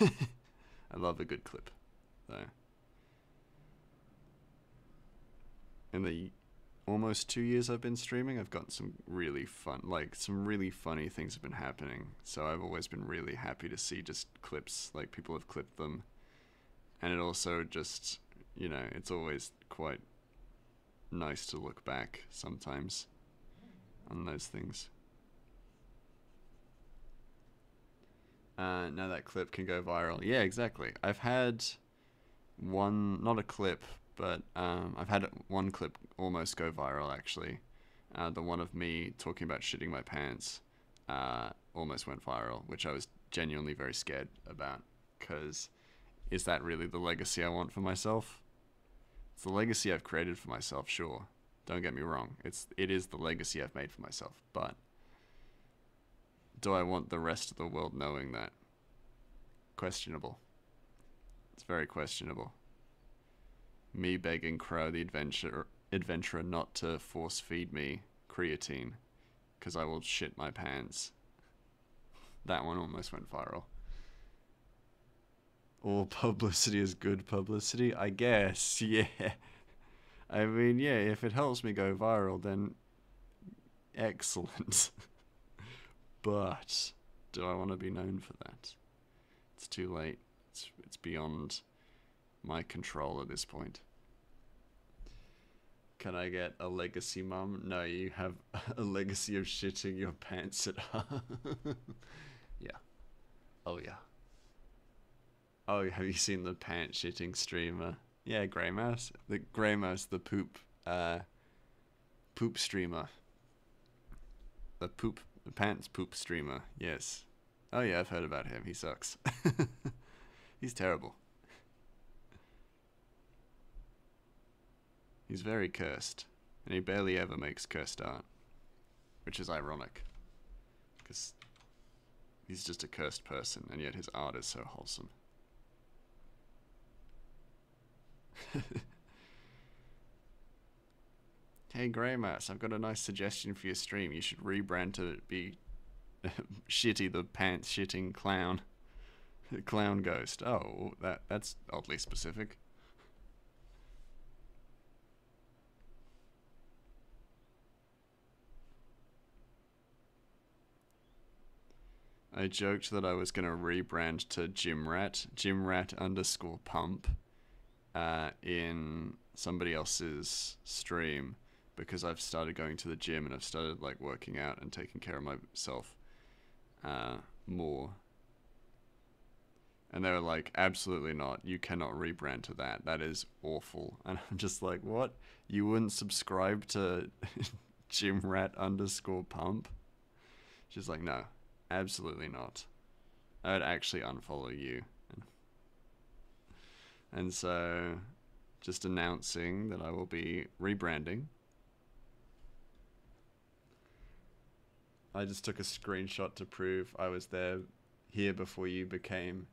I love a good clip, though. And almost 2 years I've been streaming, I've gotten some really fun, like some really funny things have been happening. So I've always been really happy to see just clips, like people have clipped them. And it also just, it's always quite nice to look back sometimes on those things. Now that clip can go viral. Yeah, exactly. I've had one, not a clip, but I've had one clip almost go viral actually. The one of me talking about shitting my pants almost went viral, which I was genuinely very scared about, because is that really the legacy I want for myself? It's the legacy I've created for myself, sure. Don't get me wrong. It is the legacy I've made for myself, but do I want the rest of the world knowing that? Questionable. It's very questionable. Me begging Crow the adventurer not to force feed me creatine, because I will shit my pants. That one almost went viral. All publicity is good publicity, I guess. Yeah. I mean, yeah, if it helps me go viral, then excellent. But do I want to be known for that? It's too late. It's beyond my control at this point. Can I get a legacy, mum? No, you have a legacy of shitting your pants at home. Yeah. Oh, yeah. Oh, have you seen the pants shitting streamer? Yeah, Grey Mouse. The Grey Mouse, the poop streamer. The pants poop streamer, yes. Oh yeah, I've heard about him. He sucks. He's terrible. He's very cursed, and he barely ever makes cursed art, which is ironic, because he's just a cursed person, and yet his art is so wholesome. Hey Grey Mouse, I've got a nice suggestion for your stream. You should rebrand to be Shitty the pants shitting clown. Clown ghost. Oh, that's oddly specific. I joked that I was going to rebrand to Gymrat underscore pump, in somebody else's stream, because I've started going to the gym and I've started like working out and taking care of myself more. And they were like, absolutely not. You cannot rebrand to that. That is awful. And I'm just like, what? You wouldn't subscribe to Gymrat underscore pump? She's like, no, absolutely not. I'd actually unfollow you. And so, just announcing that I will be rebranding. I just took a screenshot to prove I was here before you became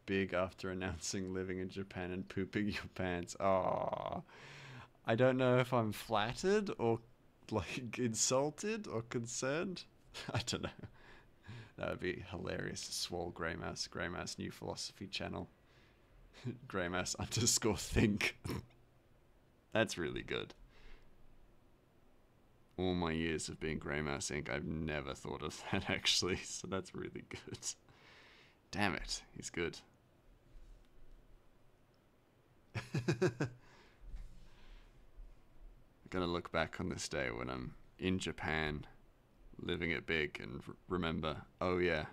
big after announcing living in Japan and pooping your pants. Aww. I don't know if I'm flattered or like insulted or concerned. I don't know. That would be hilarious. Swole Grey Mouse new philosophy channel. Grey Mouse underscore think. That's really good. All my years of being Grey Mouse Inc., I've never thought of that actually, so that's really good. Damn it, he's good. I'm gonna look back on this day when I'm in Japan, living it big, and remember, oh yeah,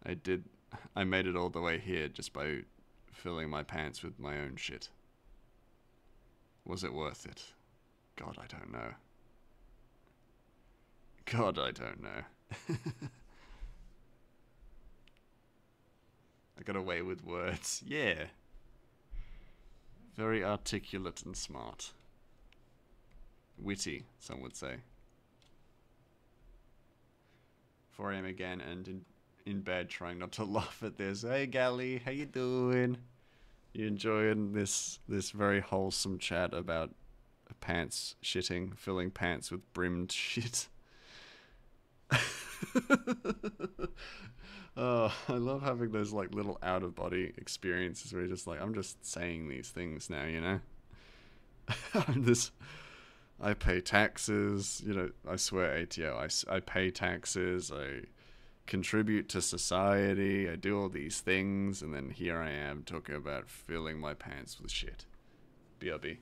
I made it all the way here just by filling my pants with my own shit. Was it worth it? God, I don't know. God, I don't know. I got away with words. Yeah. Very articulate and smart. Witty, some would say. 4 a.m. again and in bed trying not to laugh at this. Hey Gally, how you doing? You enjoying this very wholesome chat about pants shitting, filling pants with brimmed shit? Oh, I love having those like little out of body experiences where you're just like, I'm just saying these things now, you know? I'm this I pay taxes, you know, I swear ATO, I pay taxes, I contribute to society, I do all these things, and then here I am talking about filling my pants with shit. BRB.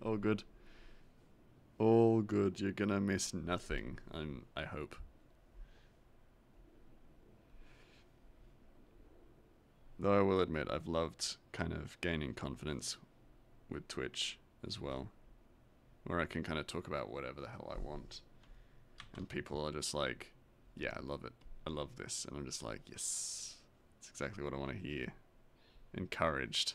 All good. All good. You're gonna miss nothing, I hope. Though I will admit, I've loved kind of gaining confidence with Twitch as well, where I can kind of talk about whatever the hell I want. And people are just like, yeah, I love it. I love this. And I'm just like, yes, that's exactly what I want to hear. Encouraged.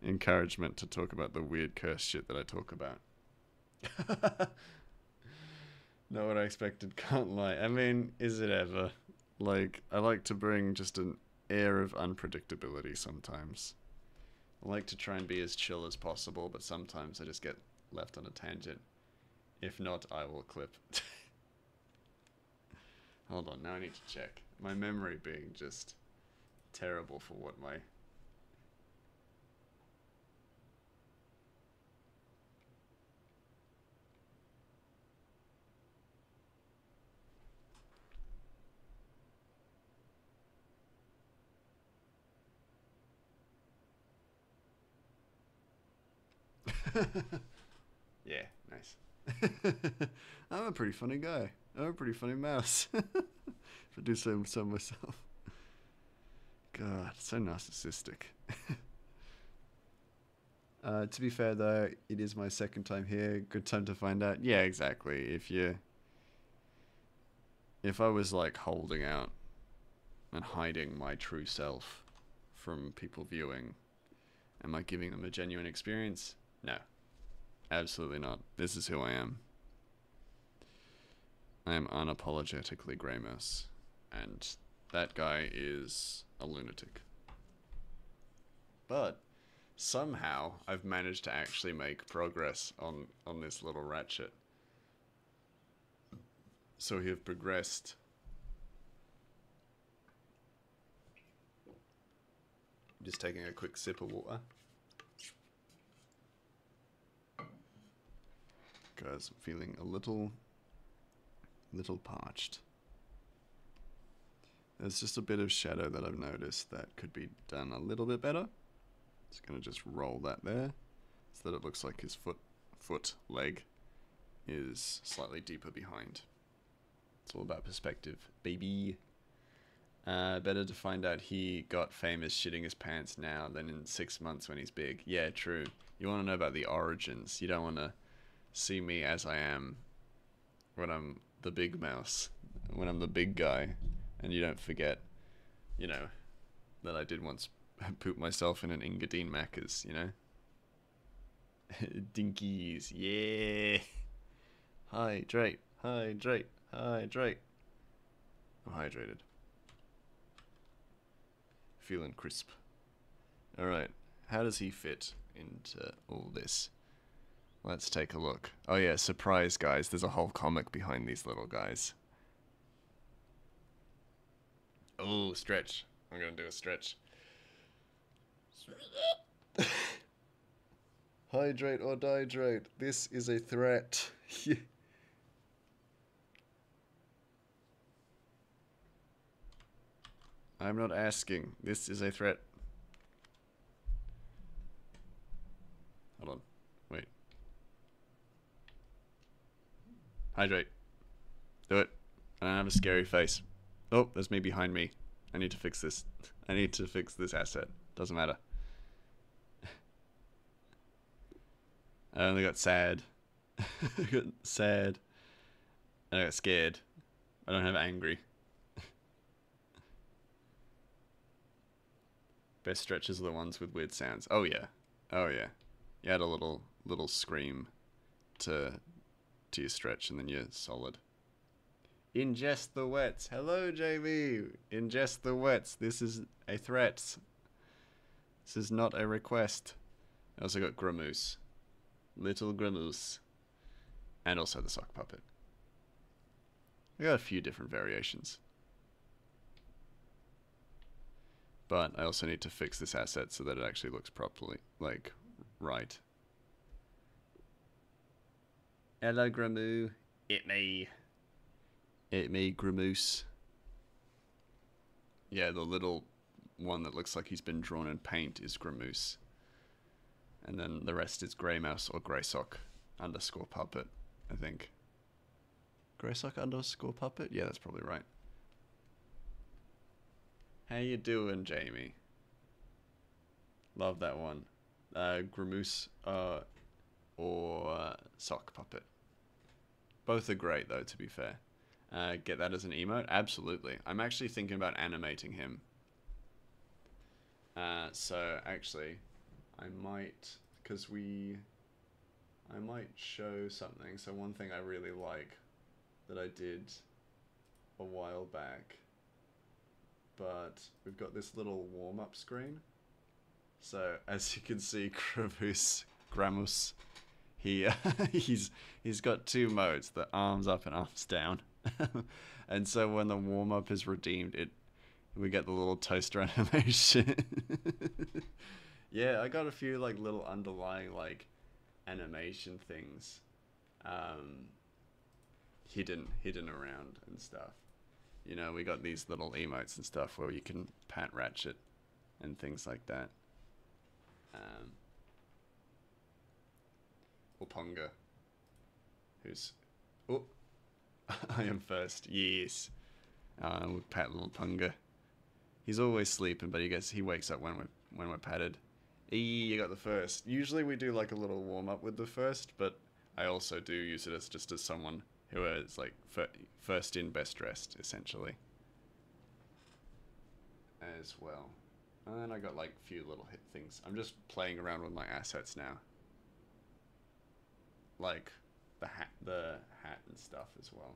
Encouragement to talk about the weird curse shit that I talk about. Not what I expected, can't lie. I mean, is it ever? Like, I like to bring just an air of unpredictability sometimes. I like to try and be as chill as possible, but sometimes I just get left on a tangent. If not, I will clip. Hold on, now I need to check. My memory being just terrible for what my... Yeah, nice. I'm a pretty funny guy. I'm a pretty funny mouse. If I do say so myself. God, so narcissistic. To be fair though, it is my second time here. Good time to find out. Yeah, exactly. If I was like holding out and hiding my true self from people viewing, am I giving them a genuine experience? No. Absolutely not. This is who I am. I am unapologetically Grey Mouse. And that guy is a lunatic. But somehow I've managed to actually make progress on this little Ratchet. So we have progressed. Just taking a quick sip of water. Guys, I'm feeling a little parched. There's just a bit of shadow that I've noticed that could be done a little bit better. Just gonna just roll that there, so that it looks like his leg is slightly deeper behind. It's all about perspective, baby. Better to find out he got famous shitting his pants now than in 6 months when he's big. Yeah, true. You want to know about the origins. You don't want to see me as I am when I'm the big mouse, when I'm the big guy, and you don't forget, you know, that I did once poop myself in an Engadine Macca's, you know? Dinkies, yeah! Hydrate, hydrate, hydrate. I'm hydrated. Feeling crisp. Alright, how does he fit into all this? Let's take a look. Oh yeah, surprise guys, there's a whole comic behind these little guys. Oh, stretch. I'm gonna do a stretch. Hydrate or dihydrate. This is a threat. I'm not asking. This is a threat. Hold on. Wait. Hydrate. Do it. I don't have a scary face. Oh, there's me behind me. I need to fix this. I need to fix this asset. Doesn't matter. I only got sad. I got sad. And I got scared. I don't have angry. Best stretches are the ones with weird sounds. Oh yeah. Oh yeah. You add a little scream to your stretch and then you're solid. Ingest the wets. Hello, JB. Ingest the wets. This is a threat. This is not a request. I also got Gramoose. Little Gramoose. And also the sock puppet. I got a few different variations. But I also need to fix this asset so that it actually looks properly, like, right. Hello, Gramoo. It me. It me, Gramoose. Yeah, the little one that looks like he's been drawn in paint is Gramoose. And then the rest is Grey Mouse or Grey Sock underscore puppet, I think. Grey Sock underscore puppet? Yeah, that's probably right. How you doing, Jamie? Love that one. Gramoose or Sock Puppet. Both are great, though, to be fair. Get that as an emote? Absolutely. I'm actually thinking about animating him. So, actually, I might... Because I might show something. So one thing I really like that I did a while back, but we've got this little warm-up screen. So as you can see, Gramus, he's got two modes: the arms up and arms down. And so when the warm-up is redeemed, we get the little toaster animation. Yeah, I got a few like little underlying like animation things hidden around and stuff. You know, we got these little emotes and stuff where you can pat Ratchet and things like that. Or Ponga, who's... Oh, I am first. Yes. We'll pat little Ponga. He's always sleeping, but he wakes up when we're patted. You got the first. Usually we do like a little warm up with the first, but I also do use it as just as someone who is like first in, best dressed, essentially. As well. And then I got like a few little hit things. I'm just playing around with my assets now. Like the hat and stuff as well.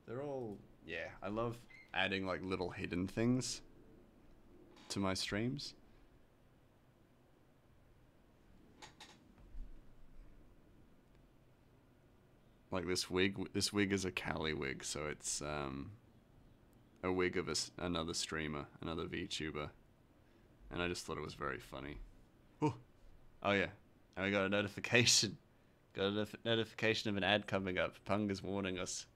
They're all, yeah, I love adding like little hidden things to my streams. Like this wig is a Cali wig, so it's a wig of another streamer, another VTuber, and I just thought it was very funny. Oh yeah, and we got a notification. Got a notification of an ad coming up. Punga's warning us.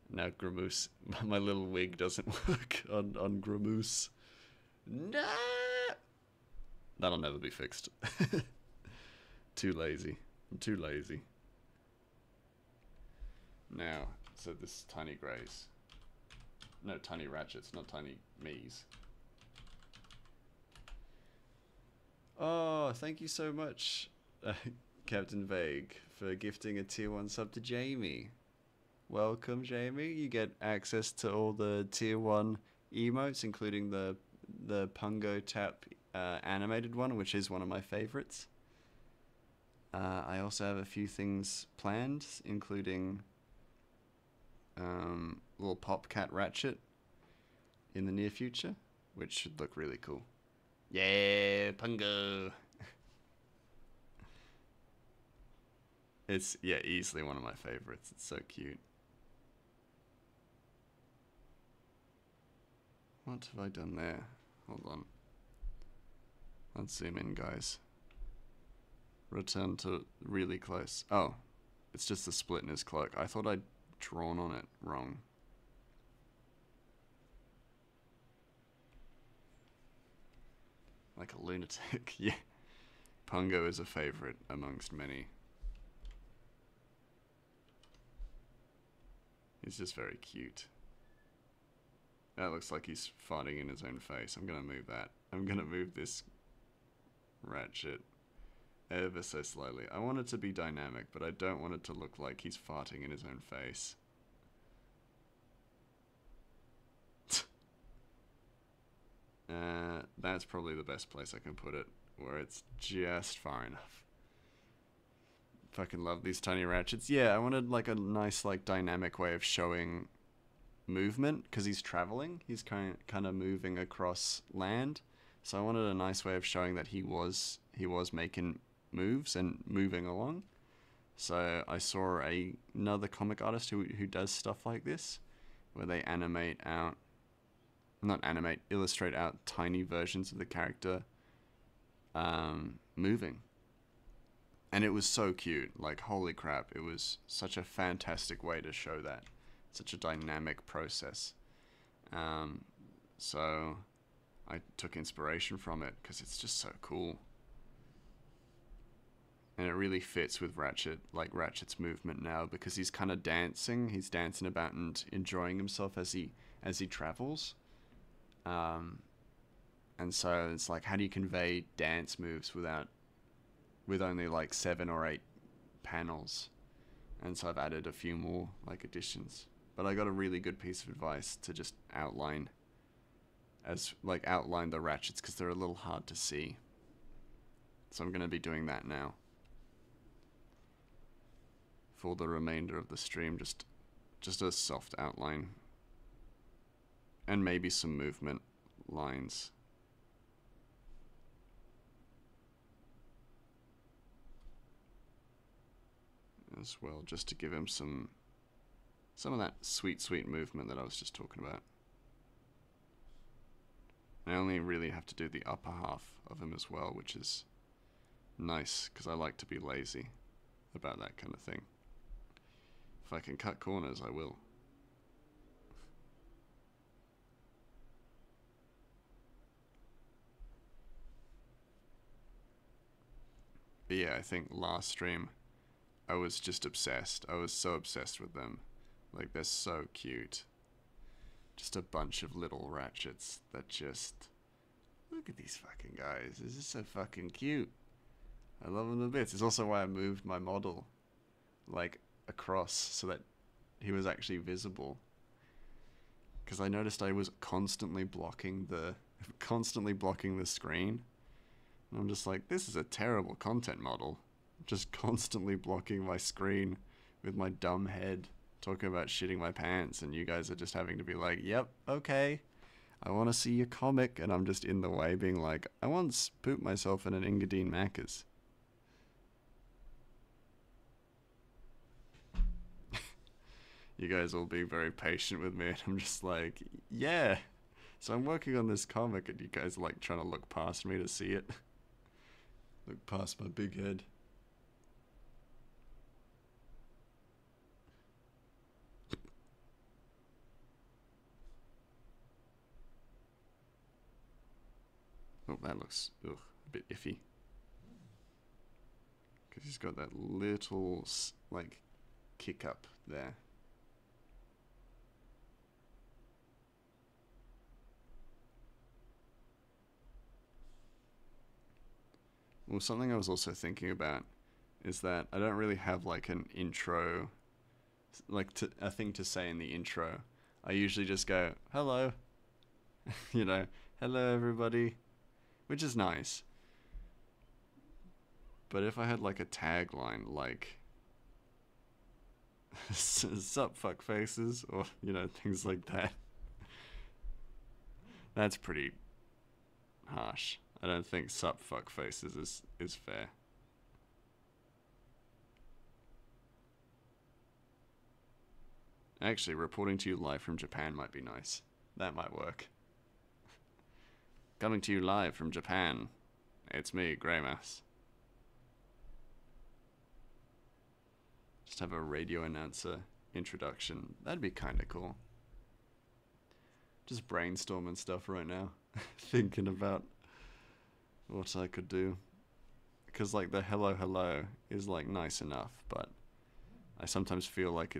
Now Gramoose, my little wig doesn't work on Gramoose. Nah! That'll never be fixed. Too lazy. I'm too lazy. Now, so this tiny greys. No, tiny ratchets, not tiny me's. Oh, thank you so much, Captain Vague, for gifting a tier 1 sub to Jamie. Welcome, Jamie. You get access to all the tier 1 emotes, including the Pungo Tap animated one, which is one of my favorites. I also have a few things planned, including little Popcat Ratchet in the near future, which should look really cool. Yeah, Pungo! It's, yeah, easily one of my favorites. It's so cute. What have I done there? Hold on. Let's zoom in, guys. Return to really close. Oh, it's just a split in his cloak. I thought I'd drawn on it wrong. Like a lunatic. Yeah. Pongo is a favorite amongst many. He's just very cute. That looks like he's farting in his own face. I'm gonna move that. I'm gonna move this Ratchet ever so slightly. I want it to be dynamic, but I don't want it to look like he's farting in his own face. That's probably the best place I can put it, where it's just far enough. Fucking love these tiny Ratchets. Yeah, I wanted like a nice like dynamic way of showing movement, because he's traveling. He's kind of moving across land. So I wanted a nice way of showing that he was making moves and moving along. So I saw another comic artist who does stuff like this, where they illustrate out tiny versions of the character moving. And it was so cute. Like, holy crap, it was such a fantastic way to show that. Such a dynamic process. Um, so I took inspiration from it because it's just so cool. And it really fits with Ratchet's movement now, because he's kind of dancing. He's dancing about and enjoying himself as he travels. Um, and so it's like, how do you convey dance moves with only like 7 or 8 panels? And so I've added a few more like additions. But I got a really good piece of advice to just outline the ratchets, because they're a little hard to see. So I'm going to be doing that now for the remainder of the stream, just a soft outline and maybe some movement lines. As well, just to give him some of that sweet movement that I was just talking about. I only really have to do the upper half of him as well, which is nice, because I like to be lazy about that kind of thing. If I can cut corners, I will. But yeah, I think last stream I was just obsessed. I was so obsessed with them. Like, they're so cute. Just a bunch of little ratchets that just... Look at these fucking guys. This is so fucking cute. I love them to bits. It's also why I moved my model, like, across so that he was actually visible. Because I noticed I was constantly blocking the screen. And I'm just like, this is a terrible content model. Just constantly blocking my screen with my dumb head, talking about shitting my pants, and you guys are just having to be like, yep, okay, I want to see your comic, and I'm just in the way being like, I once pooped myself in an Engadine Macca's. You guys all being very patient with me, and I'm just like, yeah. So I'm working on this comic, and you guys are like trying to look past me to see it. Look past my big head. Oh, that looks a bit iffy. Because he's got that little, like, kick up there. Well, something I was also thinking about is that I don't really have, like, an intro, like, a thing to say in the intro. I usually just go, hello. You know, hello everybody. Which is nice. But if I had, like, a tagline, like, sup fuckfaces, or, you know, things like that, that's pretty harsh. I don't think sup fuckfaces is fair. Actually, reporting to you live from Japan might be nice. That might work. Coming to you live from Japan, it's me, Greymass. Just have a radio announcer introduction. That'd be kind of cool. Just brainstorming stuff right now. Thinking about what I could do. Because, like, the hello hello is, like, nice enough, but I sometimes feel like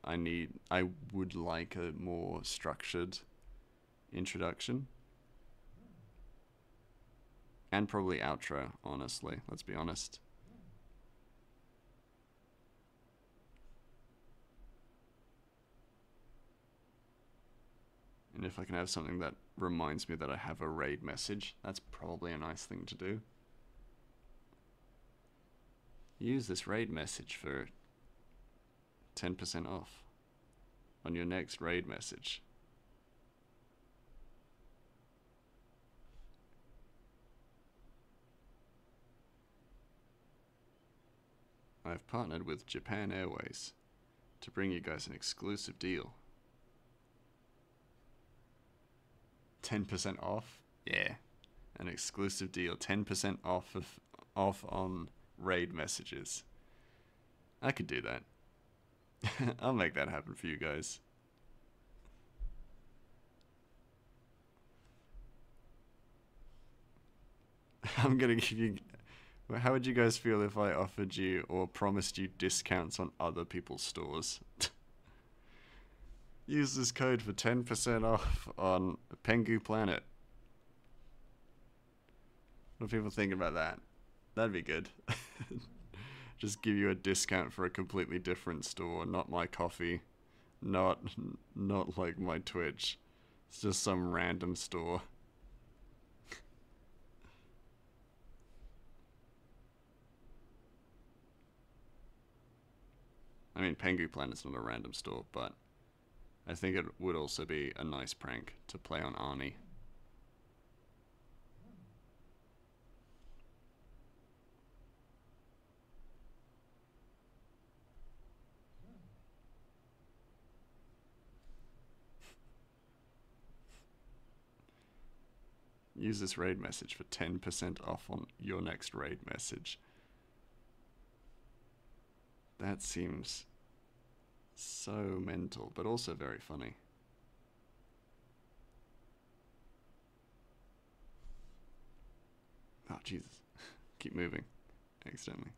I would like a more structured introduction. And probably outro, honestly. Let's be honest. And if I can have something that reminds me that I have a raid message, that's probably a nice thing to do. Use this raid message for 10% off on your next raid message. I've partnered with Japan Airways to bring you guys an exclusive deal. 10% off? Yeah. An exclusive deal. 10% off on raid messages. I could do that. I'll make that happen for you guys. I'm gonna give you... How would you guys feel if I offered you or promised you discounts on other people's stores? Use this code for 10% off on Pengu Planet. What do people think about that? That'd be good. Just give you a discount for a completely different store, not my coffee, not like my Twitch. It's just some random store. I mean, Pengu Planet's not a random store, but I think it would also be a nice prank to play on Arnie. Use this raid message for 10% off on your next raid message. That seems so mental, but also very funny. Oh, Jesus. Keep moving. Accidentally.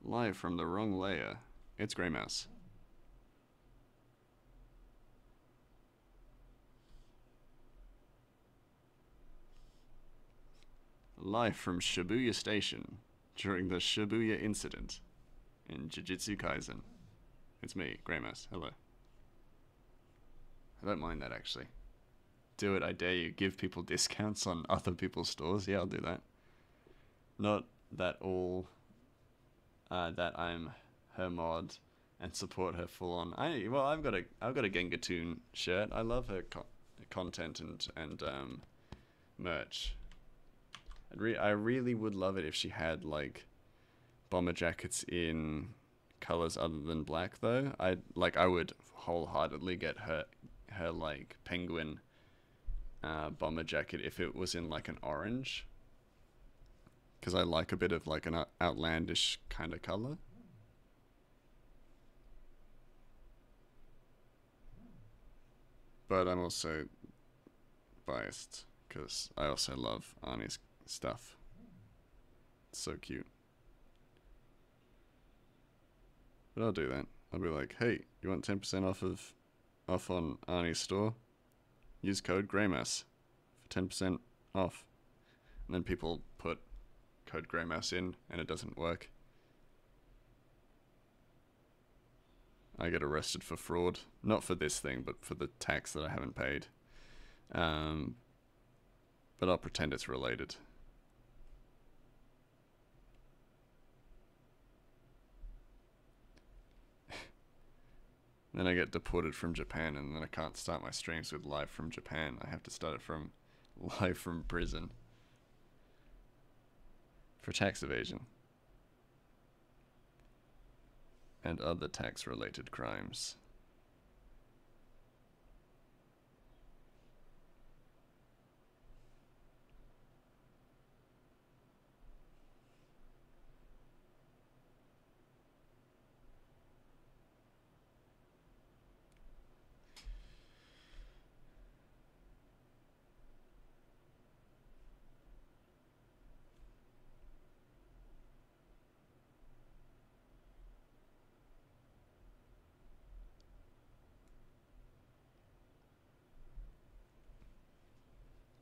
Live from the wrong layer. It's Grey Mouse. Live from Shibuya Station during the Shibuya incident in Jujutsu Kaisen. It's me, Grey Mouse. Hello. I don't mind that, actually. Do it, I dare you. Give people discounts on other people's stores. Yeah, I'll do that. Not that all... that I'm her mod and support her full on. I've got a Gengatoon shirt. I love her content and merch. I really would love it if she had like bomber jackets in colors other than black, though. I would wholeheartedly get her like penguin bomber jacket if it was in like an orange, because I like a bit of like an outlandish kind of color. But I'm also biased because I also love Arnie's stuff. It's so cute. But I'll do that. I'll be like, hey, you want 10% off on Arnie's store? Use code GreyMass for 10% off. And then people put code GreyMass in and it doesn't work. I get arrested for fraud. Not for this thing, but for the tax that I haven't paid. But I'll pretend it's related. Then I get deported from Japan, and then I can't start my streams with live from Japan. I have to start it from live from prison. For tax evasion. And other tax-related crimes.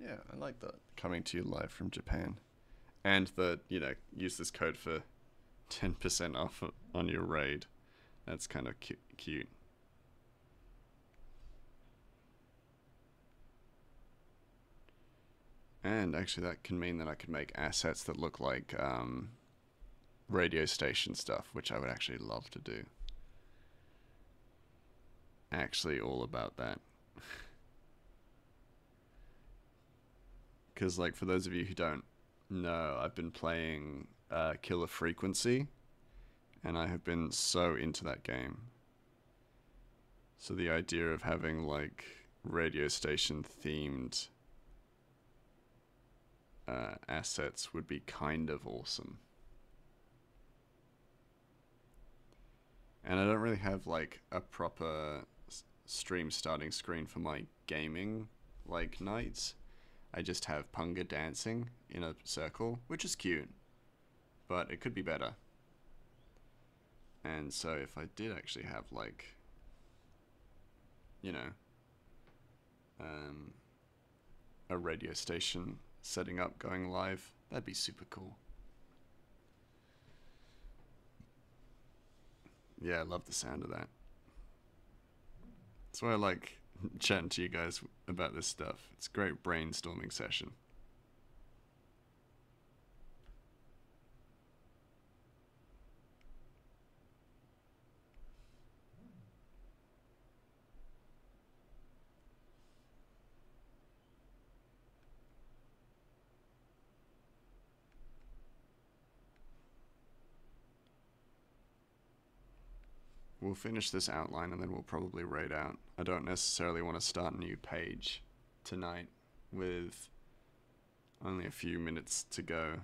Yeah, I like that. Coming to you live from Japan. And the, use this code for 10% off on your raid. That's kind of cute. And actually that can mean that I could make assets that look like radio station stuff, which I would actually love to do. Actually all about that. Because, like, for those of you who don't know, I've been playing Killer Frequency, and I have been so into that game. So the idea of having, like, radio station-themed assets would be kind of awesome. And I don't really have like a proper stream starting screen for my gaming like nights. I just have Punga dancing in a circle, which is cute, but it could be better. And so if I did actually have like, you know, a radio station setting up going live, that'd be super cool. Yeah, I love the sound of that. That's why I like chatting to you guys about this stuff. It's a great brainstorming session. We'll finish this outline and then we'll probably raid out. I don't necessarily want to start a new page tonight with only a few minutes to go.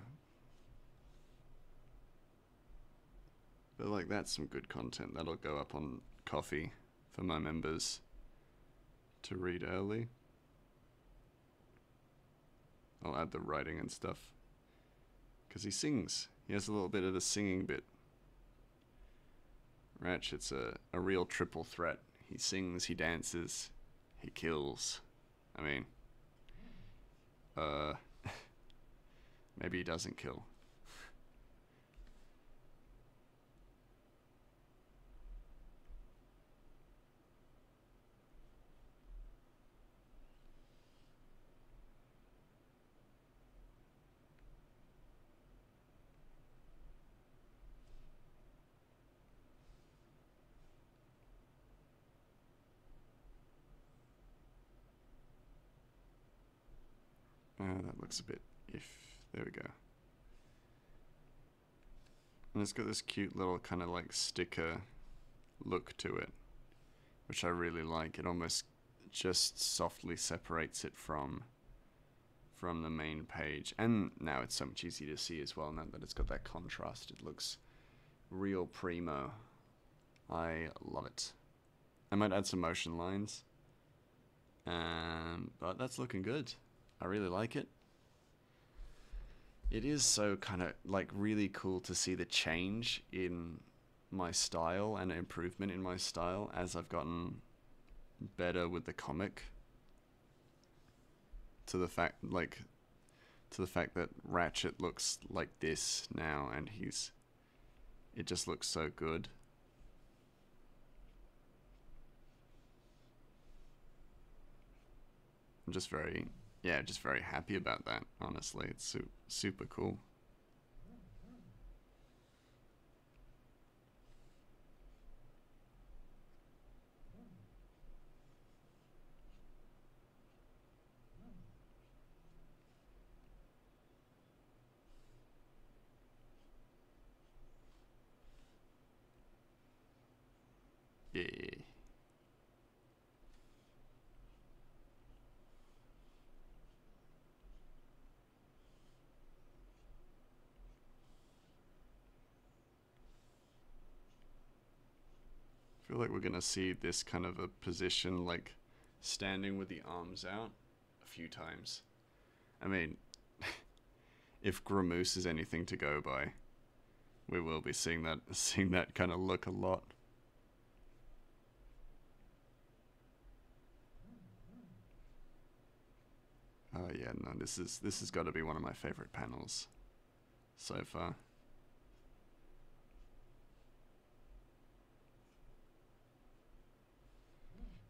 But like, that's some good content. That'll go up on Kofi for my members to read early. I'll add the writing and stuff. Because he sings. He has a little bit of a singing bit. Ratchet's a real triple threat. He sings, he dances, he kills. I mean, maybe he doesn't kill. That looks a bit there we go. And it's got this cute little kind of like sticker look to it, which I really like. It almost just softly separates it from the main page. And now it's so much easier to see as well now that it's got that contrast. It looks real primo. I love it. I might add some motion lines. But that's looking good. I really like it. It is so kind of like really cool to see the change in my style and improvement in my style as I've gotten better with the comic. To the fact that Ratchet looks like this now, and it just looks so good. I'm just very happy about that, honestly. It's super cool. Yeah. I feel like we're gonna see this kind of a position, like standing with the arms out, a few times. I mean, if Gramoose is anything to go by, we will be seeing that kind of look a lot. Oh yeah, no, this has got to be one of my favorite panels so far.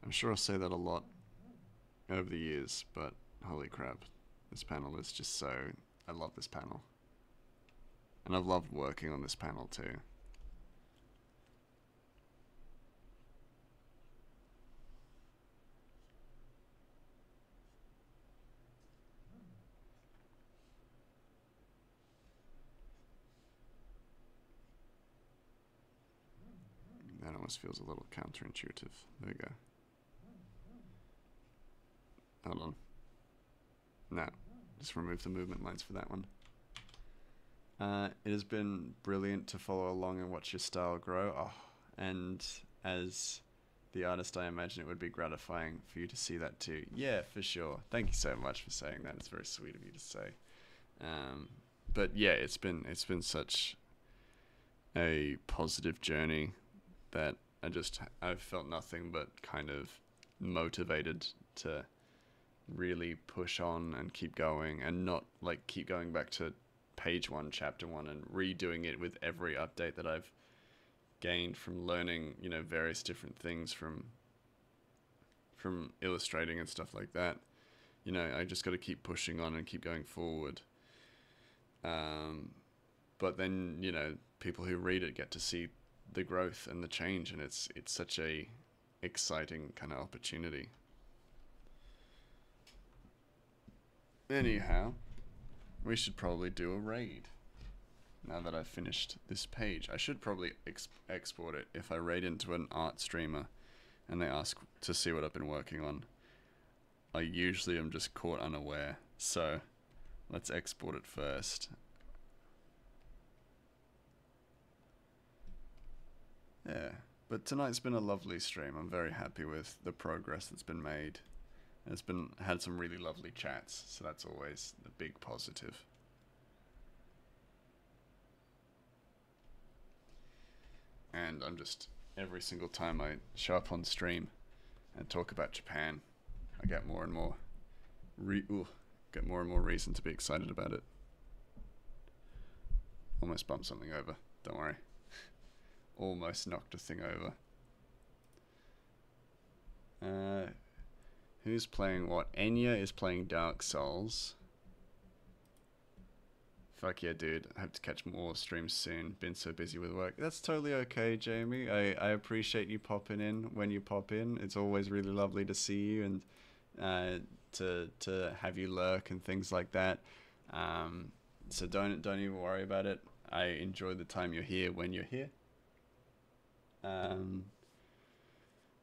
I'm sure I'll say that a lot over the years, but holy crap, this panel is just so... I love this panel. And I've loved working on this panel too. That almost feels a little counterintuitive. There we go. Hold on. No, just remove the movement lines for that one. It has been brilliant to follow along and watch your style grow. Oh, And as the artist, I imagine it would be gratifying for you to see that too. Yeah, for sure. Thank you so much for saying that. It's very sweet of you to say. But yeah, it's been such a positive journey that I've felt nothing but kind of motivated to really push on and keep going, and not like keep going back to page one, chapter one, and redoing it with every update that I've gained from learning, various different things from illustrating and stuff like that. I just got to keep pushing on and keep going forward. But then, people who read it get to see the growth and the change, and it's such a exciting kind of opportunity. Anyhow, we should probably do a raid. Now that I've finished this page, I should probably export it. If I raid into an art streamer and they ask to see what I've been working on, I usually am just caught unaware. So let's export it first. Yeah, but tonight's been a lovely stream. I'm very happy with the progress that's been made. It's had some really lovely chats, so that's always the big positive. And I'm just, every single time I show up on stream and talk about Japan, I get more and more reason to be excited about it. Almost bumped something over, don't worry. Almost knocked a thing over. Who's playing what? Enya is playing Dark Souls. Fuck yeah, dude. I hope to catch more streams soon. Been so busy with work. That's totally okay, Jamie. I appreciate you popping in when you pop in. It's always really lovely to see you and to have you lurk and things like that. So don't even worry about it. I enjoy the time you're here when you're here.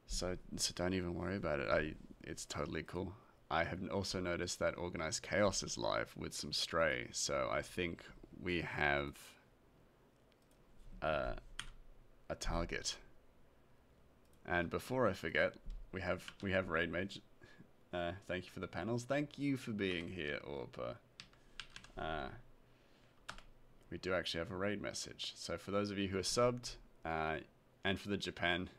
So don't even worry about it. It's totally cool. I have also noticed that Organized Chaos is live with some Stray, so I think we have a target. And before I forget, we have Raid Mage. Thank you for the panels. Thank you for being here, Orpa. We do actually have a raid message. So for those of you who are subbed, and for the Japan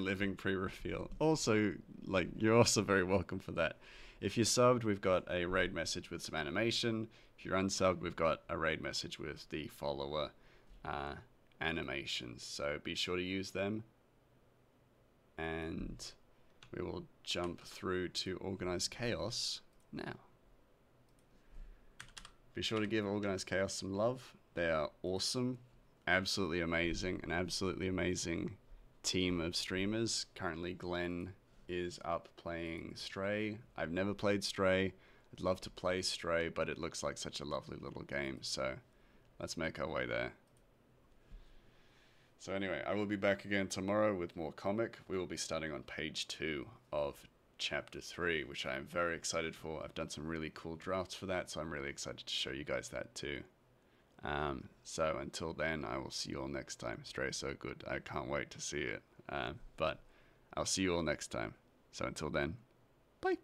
Living pre-reveal, also, like, you're also very welcome for that. If you're subbed, we've got a raid message with some animation. If you're unsubbed, we've got a raid message with the follower animations. So be sure to use them. And we will jump through to Organized Chaos now. Be sure to give Organized Chaos some love. They are awesome. Absolutely amazing. An absolutely amazing team of streamers. Currently Glenn is up playing Stray. I've never played Stray. I'd love to play Stray, but it looks like such a lovely little game, so let's make our way there. So anyway, I will be back again tomorrow with more comic. We will be starting on page 2 of chapter 3, which I am very excited for. I've done some really cool drafts for that, so I'm really excited to show you guys that too. So until then, I will see you all next time. Stray is so good. I can't wait to see it. But I'll see you all next time. So until then, bye.